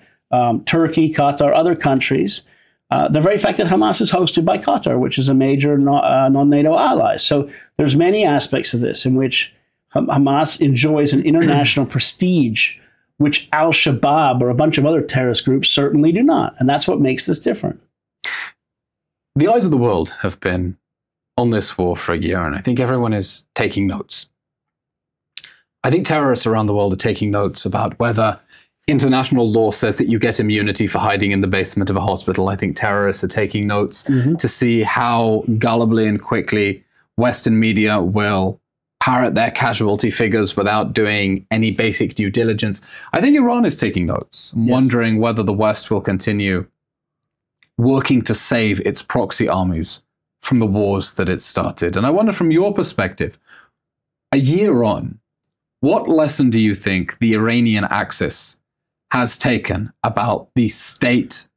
Turkey, Qatar, other countries. The very fact that Hamas is hosted by Qatar, which is a major non-NATO ally. So there's many aspects of this in which Hamas enjoys an international prestige which al-Shabaab or a bunch of other terrorist groups certainly do not. And that's what makes this different. The eyes of the world have been on this war for a year, and I think everyone is taking notes. I think terrorists around the world are taking notes about whether international law says that you get immunity for hiding in the basement of a hospital. I think terrorists are taking notes to see how gullibly and quickly Western media will parrot their casualty figures without doing any basic due diligence. I think Iran is taking notes, wondering whether the West will continue working to save its proxy armies from the wars that it started. And I wonder, from your perspective, a year on, what lesson do you think the Iranian axis has taken about the state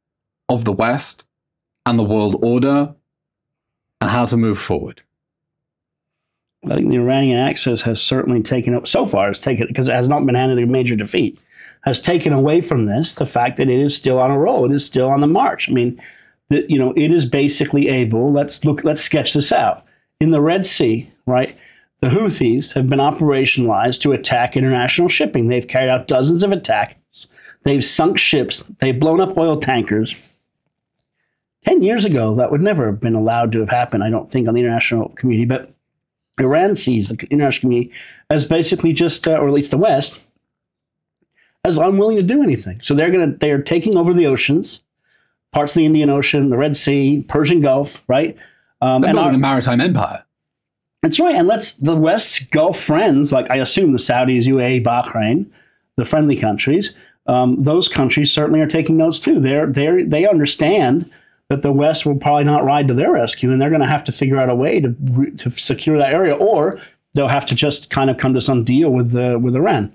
of the West and the world order and how to move forward? I think the Iranian axis has certainly taken, so far, because it has not been handed a major defeat, has taken away from this the fact that it is still on a roll. It is still on the march. I mean, it is basically able, let's sketch this out. In the Red Sea, right, the Houthis have been operationalized to attack international shipping. They've carried out dozens of attacks. They've sunk ships. They've blown up oil tankers. 10 years ago, that would never have been allowed to have happened, I don't think, on the international community. But Iran sees the international community as basically just, or at least the West, as unwilling to do anything. So they're taking over the oceans, parts of the Indian Ocean, the Red Sea, Persian Gulf, right? They're building a maritime empire. That's right. And the West's Gulf friends, like I assume the Saudis, UAE, Bahrain, the friendly countries, those countries certainly are taking notes too. They understand that the West will probably not ride to their rescue, and they're going to have to figure out a way to secure that area, or they'll have to just kind of come to some deal with Iran.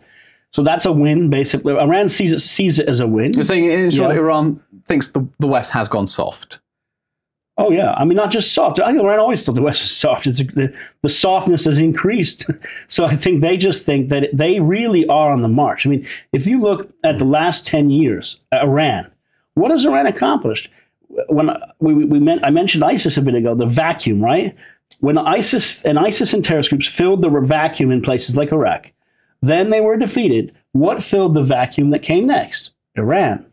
So that's a win, basically. Iran sees it as a win. You're saying, in short, Iran thinks the West has gone soft. Oh, yeah. I mean, not just soft. I think Iran always thought the West was soft. The softness has increased. So I think they just think that they really are on the march. I mean, if you look at the last 10 years, Iran, what has Iran accomplished? When I mentioned ISIS a bit ago, the vacuum, right? When ISIS and terrorist groups filled the vacuum in places like Iraq, then they were defeated. What filled the vacuum that came next? Iran.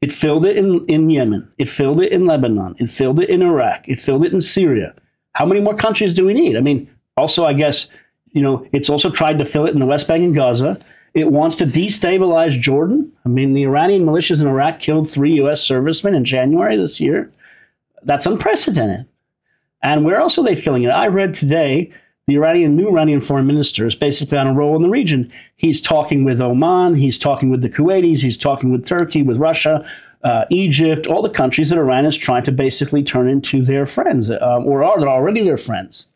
It filled it in Yemen. It filled it in Lebanon. It filled it in Iraq. It filled it in Syria. How many more countries do we need? I mean, also, I guess, it's also tried to fill it in the West Bank and Gaza. It wants to destabilize Jordan. I mean, the Iranian militias in Iraq killed 3 U.S. servicemen in January this year. That's unprecedented. And where else are they filling it? I read today the new Iranian foreign minister is basically on a roll in the region. He's talking with Oman. He's talking with the Kuwaitis. He's talking with Turkey, with Russia, Egypt, all the countries that Iran is trying to basically turn into their friends, or are they already their friends.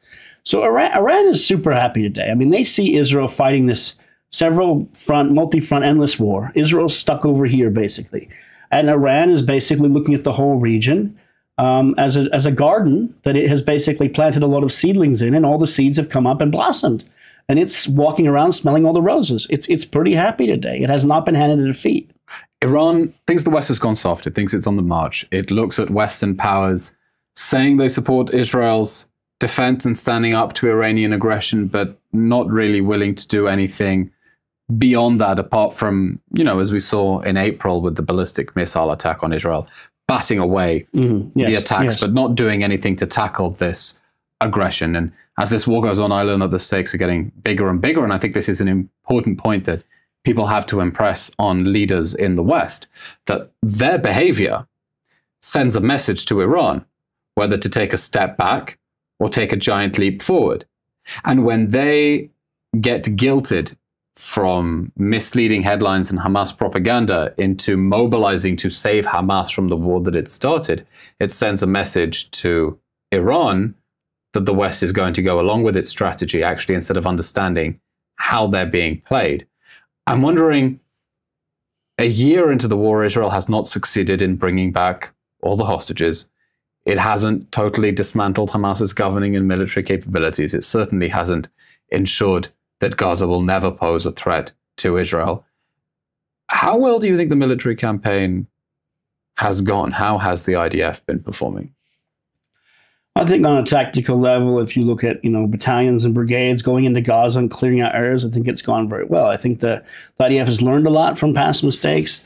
So Iran is super happy today. I mean, they see Israel fighting this multi-front, endless war. Israel's stuck over here, basically. And Iran is basically looking at the whole region. as a garden that it has basically planted a lot of seedlings in, and all the seeds have come up and blossomed. And it's walking around smelling all the roses. It's pretty happy today. It has not been handed a defeat. Iran thinks the West has gone soft. It thinks it's on the march. It looks at Western powers saying they support Israel's defense and standing up to Iranian aggression, but not really willing to do anything beyond that, apart from, as we saw in April with the ballistic missile attack on Israel, batting away the attacks, but not doing anything to tackle this aggression. And as this war goes on, I learn that the stakes are getting bigger and bigger. And I think this is an important point that people have to impress on leaders in the West, that their behavior sends a message to Iran, whether to take a step back or take a giant leap forward. And when they get guilted from misleading headlines and Hamas propaganda into mobilizing to save Hamas from the war that it started, it sends a message to Iran that the West is going to go along with its strategy, actually, instead of understanding how they're being played. I'm wondering, a year into the war, Israel has not succeeded in bringing back all the hostages. It hasn't totally dismantled Hamas's governing and military capabilities. It certainly hasn't ensured that Gaza will never pose a threat to Israel. How well do you think the military campaign has gone? How has the IDF been performing? I think on a tactical level, if you look at battalions and brigades going into Gaza and clearing out areas, I think it's gone very well. I think the IDF has learned a lot from past mistakes.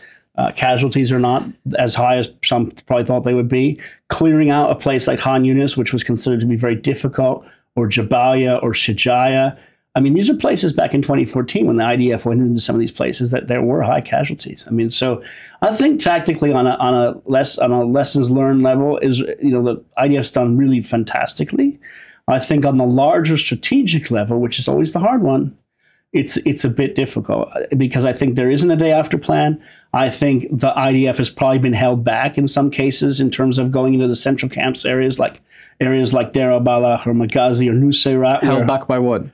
Casualties are not as high as some probably thought they would be. Clearing out a place like Han Yunis, which was considered to be very difficult, or Jabalia or Shijaya. I mean, these are places back in 2014 when the IDF went into some of these places that there were high casualties. I mean, so I think tactically on a lessons learned level is, the IDF's done really fantastically. I think on the larger strategic level, which is always the hard one, it's a bit difficult because I think there isn't a day after plan. I think the IDF has probably been held back in some cases in terms of going into the central camps areas like Deir al-Balah or Maghazi or Nusayrat. Held back by what?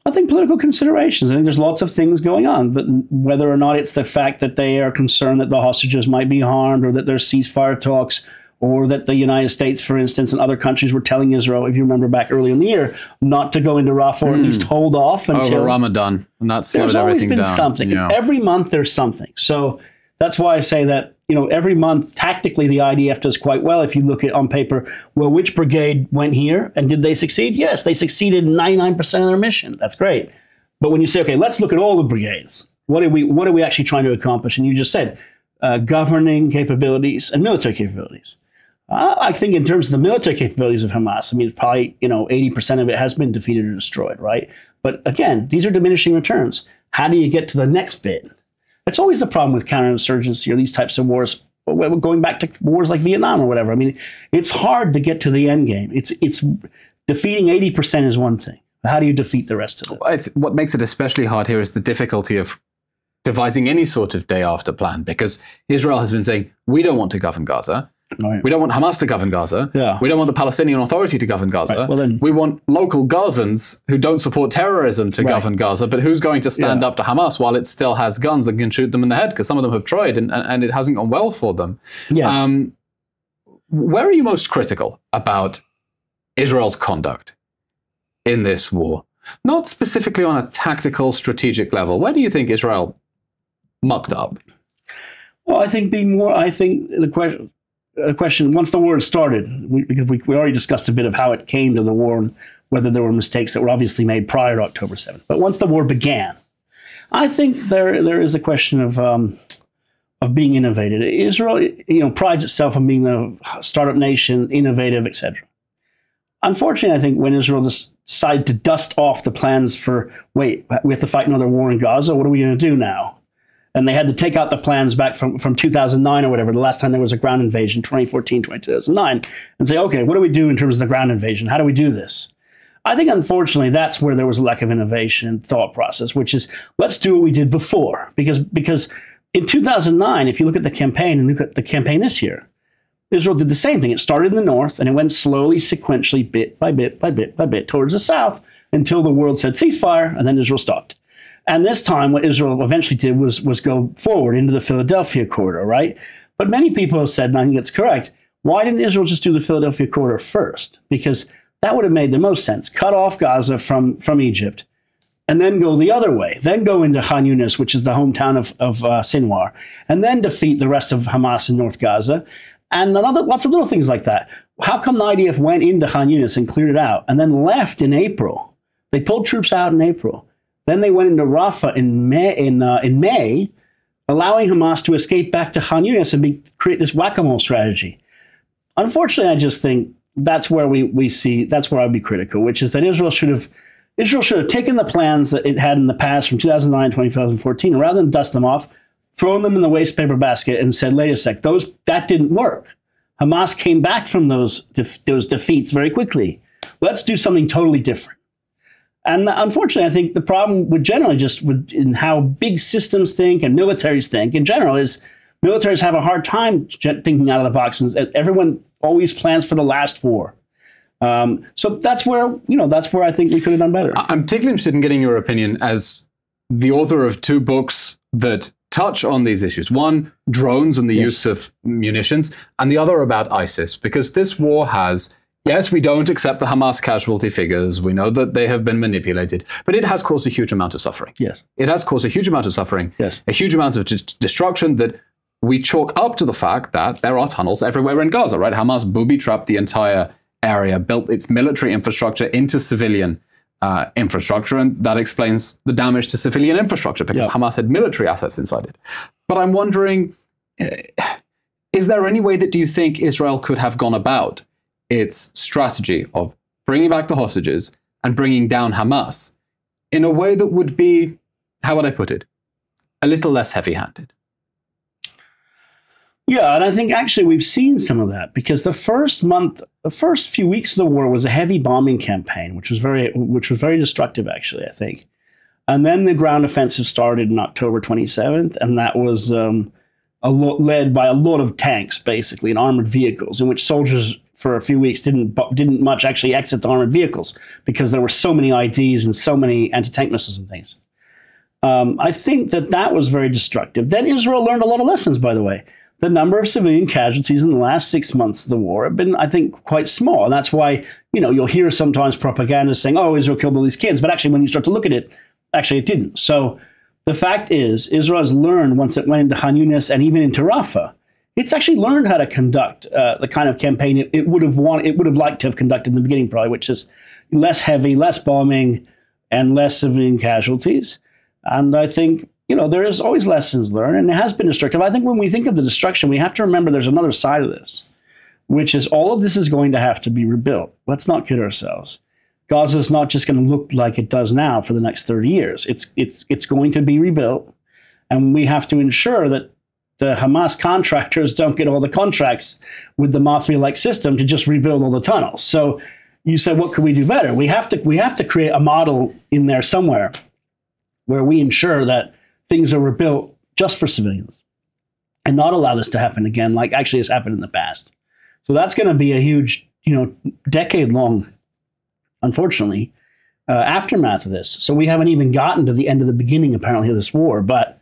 I think political considerations. I think there's lots of things going on, but whether or not it's the fact that they are concerned that the hostages might be harmed, or that there's ceasefire talks, or that the United States, for instance, and other countries were telling Israel, if you remember back early in the year, not to go into Rafah, or at least hold off until over Ramadan, and that slowed everything down. There's always been something. Yeah. Every month there's something. So that's why I say that, every month, tactically, the IDF does quite well. If you look at on paper, well, which brigade went here and did they succeed? Yes, they succeeded in 99% of their mission. That's great. But when you say, okay, let's look at all the brigades, what are we actually trying to accomplish? And you just said governing capabilities and military capabilities. I think in terms of the military capabilities of Hamas, I mean, it's probably, 80% of it has been defeated or destroyed, right? But again, these are diminishing returns. How do you get to the next bit? That's always the problem with counterinsurgency or these types of wars, going back to wars like Vietnam or whatever. I mean, it's hard to get to the end game. It's defeating 80% is one thing. How do you defeat the rest of it? What makes it especially hard here is the difficulty of devising any sort of day after plan, because Israel has been saying, we don't want to govern Gaza. Right. We don't want Hamas to govern Gaza. Yeah. We don't want the Palestinian Authority to govern Gaza. Right. Well, then, we want local Gazans who don't support terrorism to govern Gaza, but who's going to stand up to Hamas while it still has guns and can shoot them in the head, because some of them have tried and it hasn't gone well for them. Yeah. Where are you most critical about Israel's conduct in this war? Not specifically on a tactical, strategic level. Where do you think Israel mucked up? Well, I think the question, once the war started, because we already discussed a bit of how it came to the war and whether there were mistakes that were obviously made prior to October 7th. But once the war began, I think there is a question of being innovative. Israel, prides itself on being a startup nation, innovative, etc. Unfortunately, I think when Israel decided to dust off the plans for, wait, we have to fight another war in Gaza, what are we going to do now? And they had to take out the plans back from 2009 or whatever, the last time there was a ground invasion, 2014, 2009, and say, okay, what do we do in terms of the ground invasion? How do we do this? I think, unfortunately, that's where there was a lack of innovation and thought process, which is, let's do what we did before. Because in 2009, if you look at the campaign and look at the campaign this year, Israel did the same thing. It started in the north, and it went slowly, sequentially, bit by bit by bit by bit towards the south until the world said ceasefire, and then Israel stopped. And this time, what Israel eventually did was go forward into the Philadelphia corridor, right? But many people have said, and I think it's correct, Why didn't Israel just do the Philadelphia corridor first? Because that would have made the most sense. Cut off Gaza from Egypt, and then go the other way. Then go into Khan Yunis, which is the hometown of Sinwar, and then defeat the rest of Hamas in North Gaza, and lots of little things like that. How come the IDF went into Khan Yunis and cleared it out, and then left in April? They pulled troops out in April. Then they went into Rafah in May, allowing Hamas to escape back to Khan Yunis and create this whack-a-mole strategy. Unfortunately, I just think that's where that's where I'd be critical, which is that Israel should have taken the plans that it had in the past from 2009 to 2014, and rather than dust them off, thrown them in the waste paper basket and said, wait a sec, that didn't work. Hamas came back from those defeats very quickly. Let's do something totally different. And unfortunately, I think the problem in how big systems think and militaries think in general is militaries have a hard time thinking out of the box, and everyone always plans for the last war. So that's where I think we could have done better. I'm particularly interested in getting your opinion as the author of 2 books that touch on these issues. One, drones and the use of munitions, and the other about ISIS, because this war has, yes, we don't accept the Hamas casualty figures. We know that they have been manipulated, but it has caused a huge amount of suffering. Yes. It has caused a huge amount of suffering, yes. A huge amount of destruction that we chalk up to the fact that there are tunnels everywhere in Gaza, right? Hamas booby-trapped the entire area, built its military infrastructure into civilian infrastructure, and that explains the damage to civilian infrastructure because Hamas had military assets inside it. But I'm wondering, is there any way that do you think Israel could have gone about its strategy of bringing back the hostages and bringing down Hamas in a way that would be, how would I put it, a little less heavy-handed? Yeah, and I think actually we've seen some of that because the first few weeks of the war was a heavy bombing campaign, which was very destructive, actually, I think. And then the ground offensive started on October 27th, and that was led by a lot of tanks, basically, and armored vehicles, in which soldiers for a few weeks didn't much actually exit the armored vehicles because there were so many IDs and so many anti-tank missiles and things. I think that was very destructive. Then Israel learned a lot of lessons, by the way. The number of civilian casualties in the last 6 months of the war have been, I think, quite small. And that's why, you'll hear sometimes propaganda saying, oh, Israel killed all these kids. But actually, when you start to look at it, actually it didn't. So the fact is, Israel has learned once it went into Khan Yunis and even into Rafah, it's actually learned how to conduct the kind of campaign it would have liked to have conducted in the beginning, probably, which is less heavy, less bombing, and less civilian casualties. And I think, there is always lessons learned, and it has been destructive. I think when we think of the destruction, we have to remember there's another side of this, which is all of this is going to have to be rebuilt. Let's not kid ourselves. Gaza is not just going to look like it does now for the next 30 years. It's going to be rebuilt, and we have to ensure that the Hamas contractors don't get all the contracts with the mafia-like system to just rebuild all the tunnels. So you said, what could we do better? We have to create a model in there somewhere where we ensure that things are rebuilt just for civilians and not allow this to happen again, like actually has happened in the past. So that's going to be a huge, decade-long, unfortunately, aftermath of this. So we haven't even gotten to the end of the beginning, apparently, of this war, but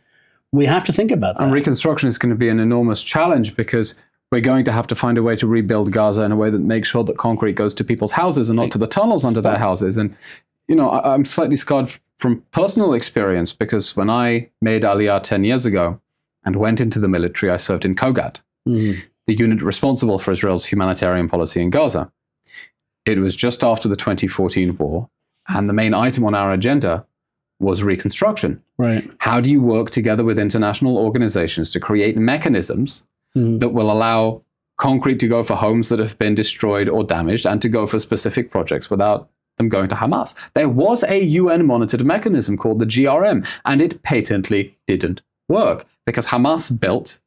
we have to think about that. And reconstruction is going to be an enormous challenge because we're going to have to find a way to rebuild Gaza in a way that makes sure that concrete goes to people's houses and not to the tunnels under their houses. And I'm slightly scarred from personal experience because when I made Aliyah 10 years ago and went into the military, I served in Kogat, the unit responsible for Israel's humanitarian policy in Gaza. It was just after the 2014 war, and the main item on our agenda was reconstruction. Right. How do you work together with international organizations to create mechanisms that will allow concrete to go for homes that have been destroyed or damaged and to go for specific projects without them going to Hamas? There was a UN-monitored mechanism called the GRM, and it patently didn't work because Hamas built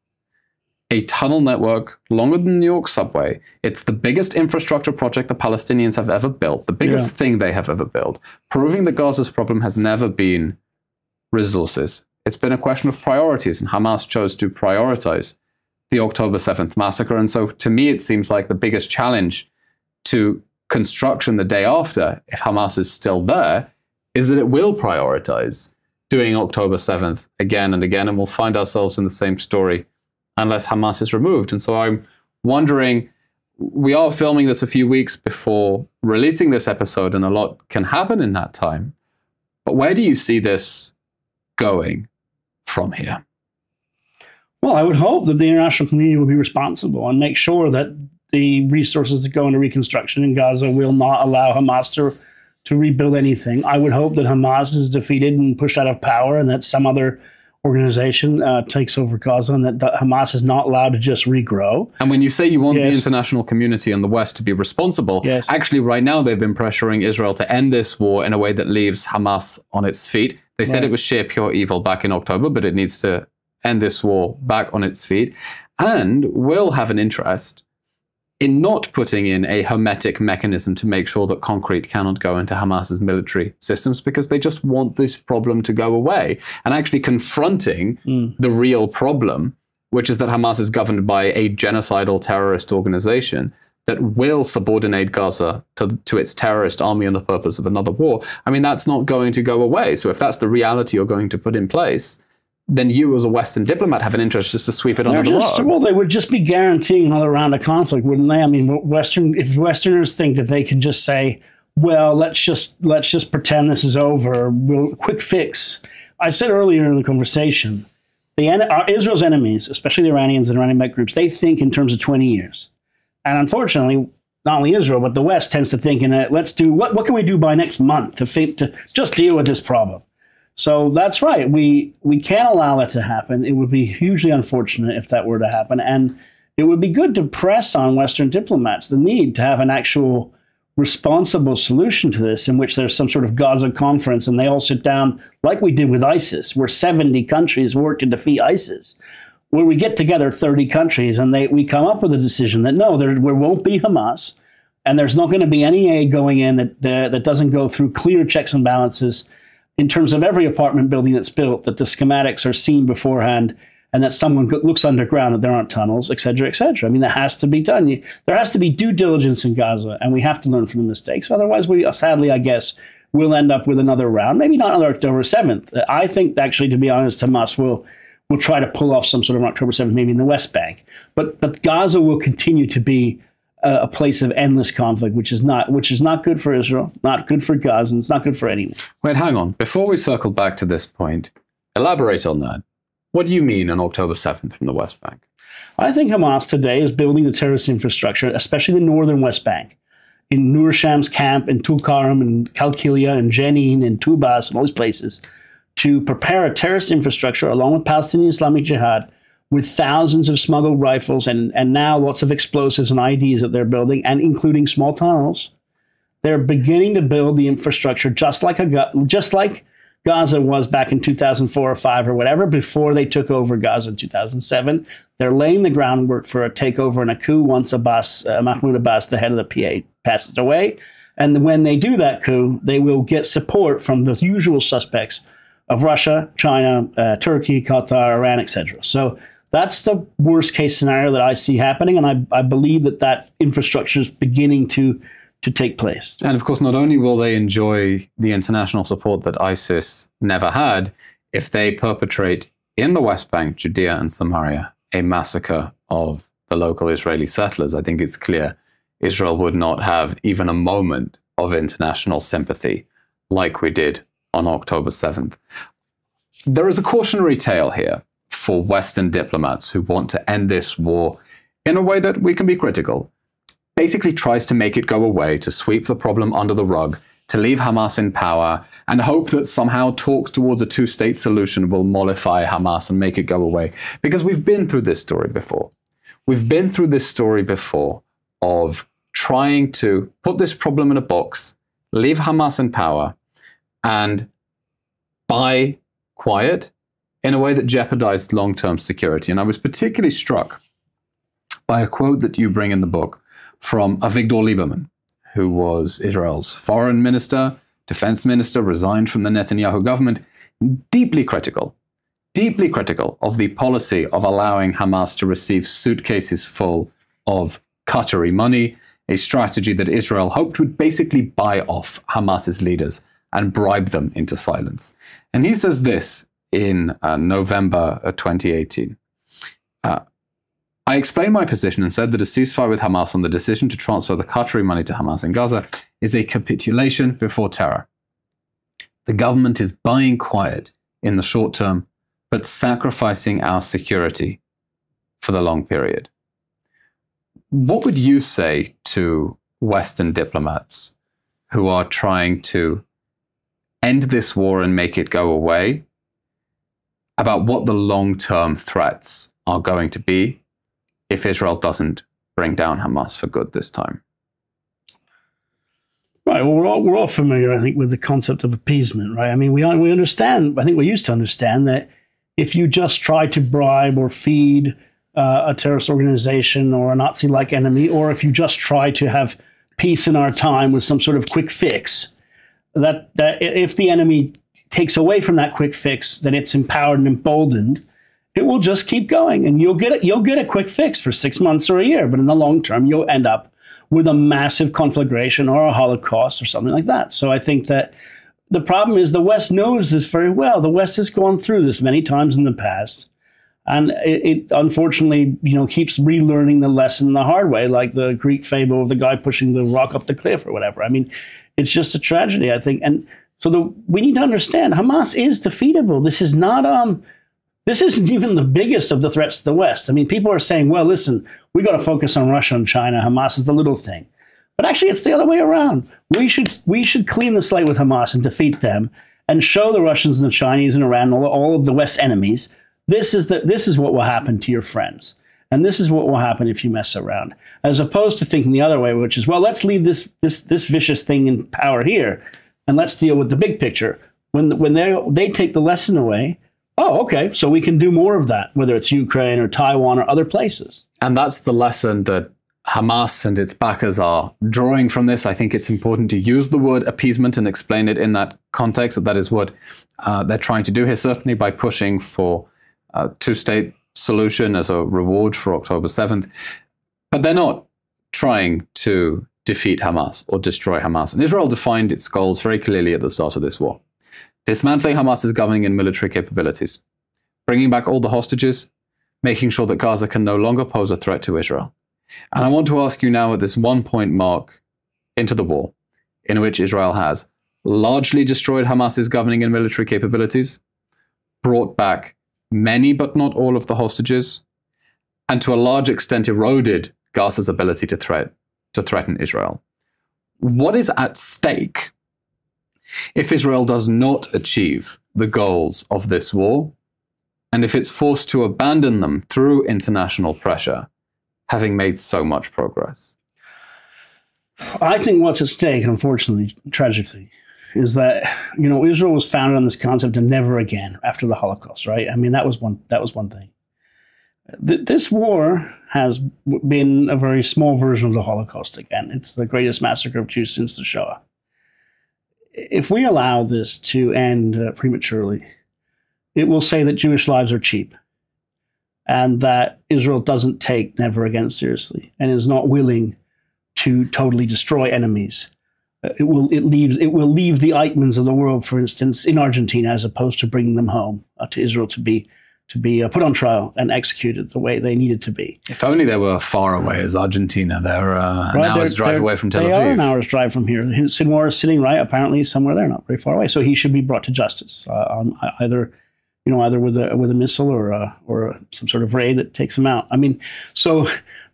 a tunnel network longer than the New York subway. It's the biggest infrastructure project the Palestinians have ever built, the biggest thing they have ever built, proving that Gaza's problem has never been resources. It's been a question of priorities, and Hamas chose to prioritize the October 7th massacre. And so to me, it seems like the biggest challenge to construction the day after, if Hamas is still there, is that it will prioritize doing October 7th again and again, and we'll find ourselves in the same story unless Hamas is removed. And so I'm wondering, we are filming this a few weeks before releasing this episode, and a lot can happen in that time. But where do you see this going from here? Well, I would hope that the international community will be responsible and make sure that the resources that go into reconstruction in Gaza will not allow Hamas to rebuild anything. I would hope that Hamas is defeated and pushed out of power, and that some other organization takes over Gaza, and that Hamas is not allowed to just regrow. And when you say you want the international community and the West to be responsible, actually right now they've been pressuring Israel to end this war in a way that leaves Hamas on its feet. They said it was sheer pure evil back in October, but it needs to end this war back on its feet, and will have an interest in not putting in a hermetic mechanism to make sure that concrete cannot go into Hamas's military systems, because they just want this problem to go away, and actually confronting the real problem, which is that Hamas is governed by a genocidal terrorist organization that will subordinate Gaza to its terrorist army on the purpose of another war. I mean, that's not going to go away. So if that's the reality you're going to put in place, then you as a Western diplomat have an interest just to sweep it under the rug. Well, they would just be guaranteeing another round of conflict, wouldn't they? I mean, if Westerners think that they can just say, well, let's just pretend this is over, quick fix. I said earlier in the conversation, Israel's enemies, especially the Iranians and Iranian-backed groups, they think in terms of 20 years. And unfortunately, not only Israel, but the West tends to think in let's do, what can we do by next month to just deal with this problem? So that's right. We can't allow that to happen. It would be hugely unfortunate if that were to happen. And it would be good to press on Western diplomats the need to have an actual responsible solution to this, in which there's some sort of Gaza conference and they all sit down like we did with ISIS, where 70 countries work to defeat ISIS, where we get together 30 countries and we come up with a decision that no, there won't be Hamas, and there's not going to be any aid going in that doesn't go through clear checks and balances in terms of every apartment building that's built, that the schematics are seen beforehand, and that someone looks underground, that there aren't tunnels, et cetera, et cetera. I mean, that has to be done. There has to be due diligence in Gaza, and we have to learn from the mistakes. Otherwise, sadly, I guess, we'll end up with another round. Maybe not on October 7th. I think, actually, to be honest, Hamas will try to pull off some sort of October 7th, maybe in the West Bank. But Gaza will continue to be a place of endless conflict, which is not good for Israel, not good for Gaza, and it's not good for anyone. Wait, hang on. Before we circle back to this point, elaborate on that. What do you mean on October 7th from the West Bank? I think Hamas today is building the terrorist infrastructure, especially the northern West Bank, in Nur Sham's camp, in Tulkarm, and Kalkilia, and Jenin, and Tubas, and all these places, to prepare a terrorist infrastructure along with Palestinian Islamic Jihad, with thousands of smuggled rifles and now lots of explosives and IEDs that they're building, and including small tunnels. They're beginning to build the infrastructure just like Gaza was back in 2004 or 5 or whatever, before they took over Gaza in 2007. They're laying the groundwork for a takeover and a coup once Mahmoud Abbas, the head of the PA, passes away. And when they do that coup, they will get support from the usual suspects of Russia, China, Turkey, Qatar, Iran, etc. So that's the worst case scenario that I see happening, and I believe that infrastructure is beginning to take place. And of course, not only will they enjoy the international support that ISIS never had, if they perpetrate in the West Bank, Judea and Samaria, a massacre of the local Israeli settlers, I think it's clear Israel would not have even a moment of international sympathy like we did on October 7th. There is a cautionary tale here for Western diplomats who want to end this war in a way that we can be critical. Basically tries to make it go away, to sweep the problem under the rug, to leave Hamas in power, and hope that somehow talks towards a two-state solution will mollify Hamas and make it go away. Because we've been through this story before. We've been through this story before of trying to put this problem in a box, leave Hamas in power, and buy quiet in a way that jeopardized long-term security. And I was particularly struck by a quote that you bring in the book from Avigdor Lieberman, who was Israel's foreign minister, defense minister, resigned from the Netanyahu government, deeply critical of the policy of allowing Hamas to receive suitcases full of Qatari money, a strategy that Israel hoped would basically buy off Hamas's leaders and bribe them into silence. And he says this in November 2018. I explained my position and said that a ceasefire with Hamas on the decision to transfer the Qatari money to Hamas in Gaza is a capitulation before terror. The government is buying quiet in the short term, but sacrificing our security for the long period. What would you say to Western diplomats who are trying to end this war and make it go away about what the long-term threats are going to be if Israel doesn't bring down Hamas for good this time? Right. Well, we're all familiar, I think, with the concept of appeasement, right? I mean, we understand, I think we used to understand that if you just try to bribe or feed a terrorist organization or a Nazi-like enemy, or if you just try to have peace in our time with some sort of quick fix, that if the enemy takes away from that quick fix, then it's empowered and emboldened, it will just keep going, and you'll get a quick fix for 6 months or a year, but in the long term, you'll end up with a massive conflagration or a Holocaust or something like that. So I think that the problem is the West knows this very well. The West has gone through this many times in the past, and it unfortunately, keeps relearning the lesson the hard way, like the Greek fable of the guy pushing the rock up the cliff or whatever. I mean, it's just a tragedy, I think. And so we need to understand Hamas is defeatable. This is not this isn't even the biggest of the threats to the West. I mean, people are saying, well, listen, we got to focus on Russia and China. Hamas is the little thing. But actually, it's the other way around. We should clean the slate with Hamas and defeat them and show the Russians and the Chinese and Iran, all of the West enemies, this is what will happen to your friends. And this is what will happen if you mess around. As opposed to thinking the other way, which is, well, let's leave this vicious thing in power here, and let's deal with the big picture. When they take the lesson away, oh, okay, so we can do more of that, whether it's Ukraine or Taiwan or other places. And that's the lesson that Hamas and its backers are drawing from this. I think it's important to use the word appeasement and explain it in that context. That is what they're trying to do here, certainly by pushing for a two-state solution as a reward for October 7th. But they're not trying to defeat Hamas or destroy Hamas. And Israel defined its goals very clearly at the start of this war. Dismantling Hamas's governing and military capabilities, bringing back all the hostages, making sure that Gaza can no longer pose a threat to Israel. And I want to ask you now at this 1 point mark into the war, in which Israel has largely destroyed Hamas's governing and military capabilities, brought back many but not all of the hostages, and to a large extent eroded Gaza's ability to threaten Israel. What is at stake if Israel does not achieve the goals of this war, and if it's forced to abandon them through international pressure, having made so much progress? I think what's at stake, unfortunately, tragically, is that, Israel was founded on this concept of never again after the Holocaust, right? I mean, that was one thing. This war has been a very small version of the Holocaust again. It's the greatest massacre of Jews since the Shoah. If we allow this to end prematurely, it will say that Jewish lives are cheap and that Israel doesn't take never again seriously and is not willing to totally destroy enemies. It will leave the Eichmanns of the world, for instance, in Argentina, as opposed to bringing them home to Israel to be put on trial and executed the way they needed to be. If only they were far away as Argentina. They're an hour's drive away from Tel Aviv. They are an hour's drive from here. Sinwar is sitting apparently somewhere there, not very far away. So he should be brought to justice, either with a missile or some sort of raid that takes him out. I mean, so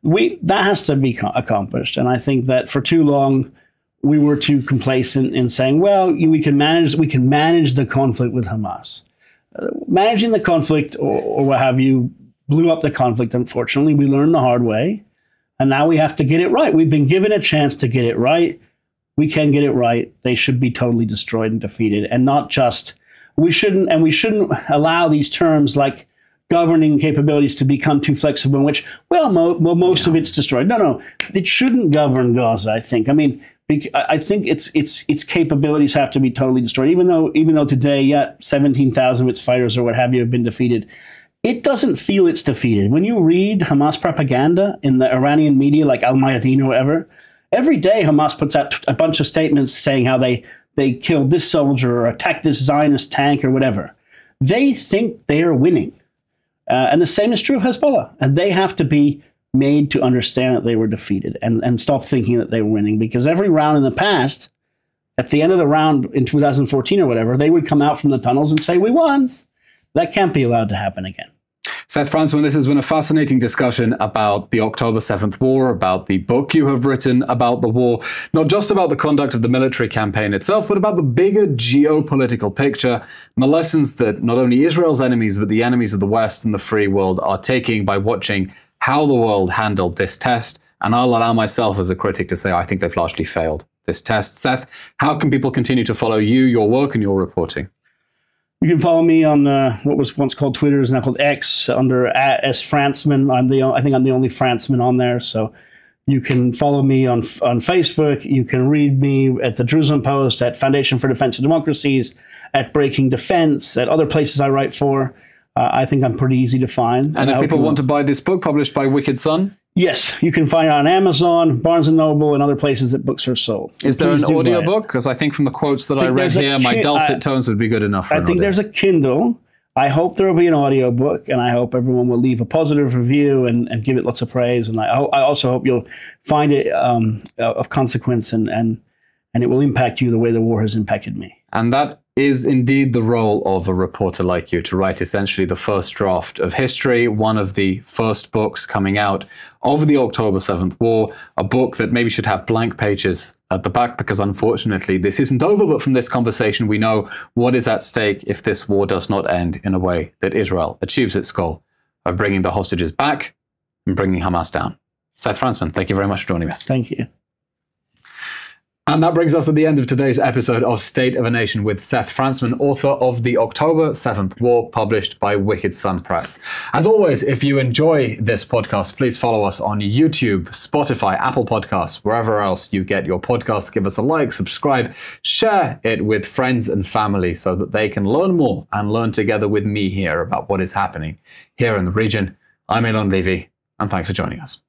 that has to be accomplished. And I think that for too long we were too complacent in saying, well, we can manage the conflict with Hamas. Managing the conflict or what have you blew up the conflict, unfortunately. We learned the hard way, and now we have to get it right. We've been given a chance to get it right. We can get it right. They should be totally destroyed and defeated, and not just, we shouldn't allow these terms like governing capabilities to become too flexible, in which, most of it's destroyed. No, it shouldn't govern Gaza, I think. I mean, I think its capabilities have to be totally destroyed. Even though today, 17,000 of its fighters or what have you have been defeated, it doesn't feel it's defeated. When you read Hamas propaganda in the Iranian media, like Al Mayadeen or whatever, every day Hamas puts out a bunch of statements saying how they killed this soldier or attacked this Zionist tank or whatever. They think they are winning. And the same is true of Hezbollah. And they have to be made to understand that they were defeated and stop thinking that they were winning. Because every round in the past, at the end of the round in 2014 or whatever, they would come out from the tunnels and say, we won. That can't be allowed to happen again. Seth Frantzman, this has been a fascinating discussion about the October 7th war, about the book you have written about the war, not just about the conduct of the military campaign itself, but about the bigger geopolitical picture and the lessons that not only Israel's enemies, but the enemies of the West and the free world are taking by watching how the world handled this test. And I'll allow myself as a critic to say I think they've largely failed this test. Seth, how can people continue to follow you, your work, and your reporting? You can follow me on what was once called Twitter, is now called X, under @S Frantzman. I think I'm the only Frantzman on there. So you can follow me on Facebook. You can read me at the Jerusalem Post, at Foundation for Defense of Democracies, at Breaking Defense, at other places I write for. I think I'm pretty easy to find. And if people want to buy this book published by Wicked Sun? Yes, you can find it on Amazon, Barnes & Noble, and other places that books are sold. Is there an audio book? Because I think from the quotes that I read here, my dulcet tones would be good enough for an audio. I think there's a Kindle. I hope there will be an audio book, and I hope everyone will leave a positive review and give it lots of praise. And I also hope you'll find it of consequence and it will impact you the way the war has impacted me. And that is indeed the role of a reporter like you, to write essentially the first draft of history, one of the first books coming out of the October 7th war, a book that maybe should have blank pages at the back, because unfortunately this isn't over, but from this conversation we know what is at stake if this war does not end in a way that Israel achieves its goal of bringing the hostages back and bringing Hamas down. Seth Frantzman, thank you very much for joining us. Thank you. And that brings us to the end of today's episode of State of a Nation with Seth Frantzman, author of The October 7th War, published by Wicked Sun Press. As always, if you enjoy this podcast, please follow us on YouTube, Spotify, Apple Podcasts, wherever else you get your podcasts. Give us a like, subscribe, share it with friends and family so that they can learn more and learn together with me here about what is happening here in the region. I'm Eylon Levy, and thanks for joining us.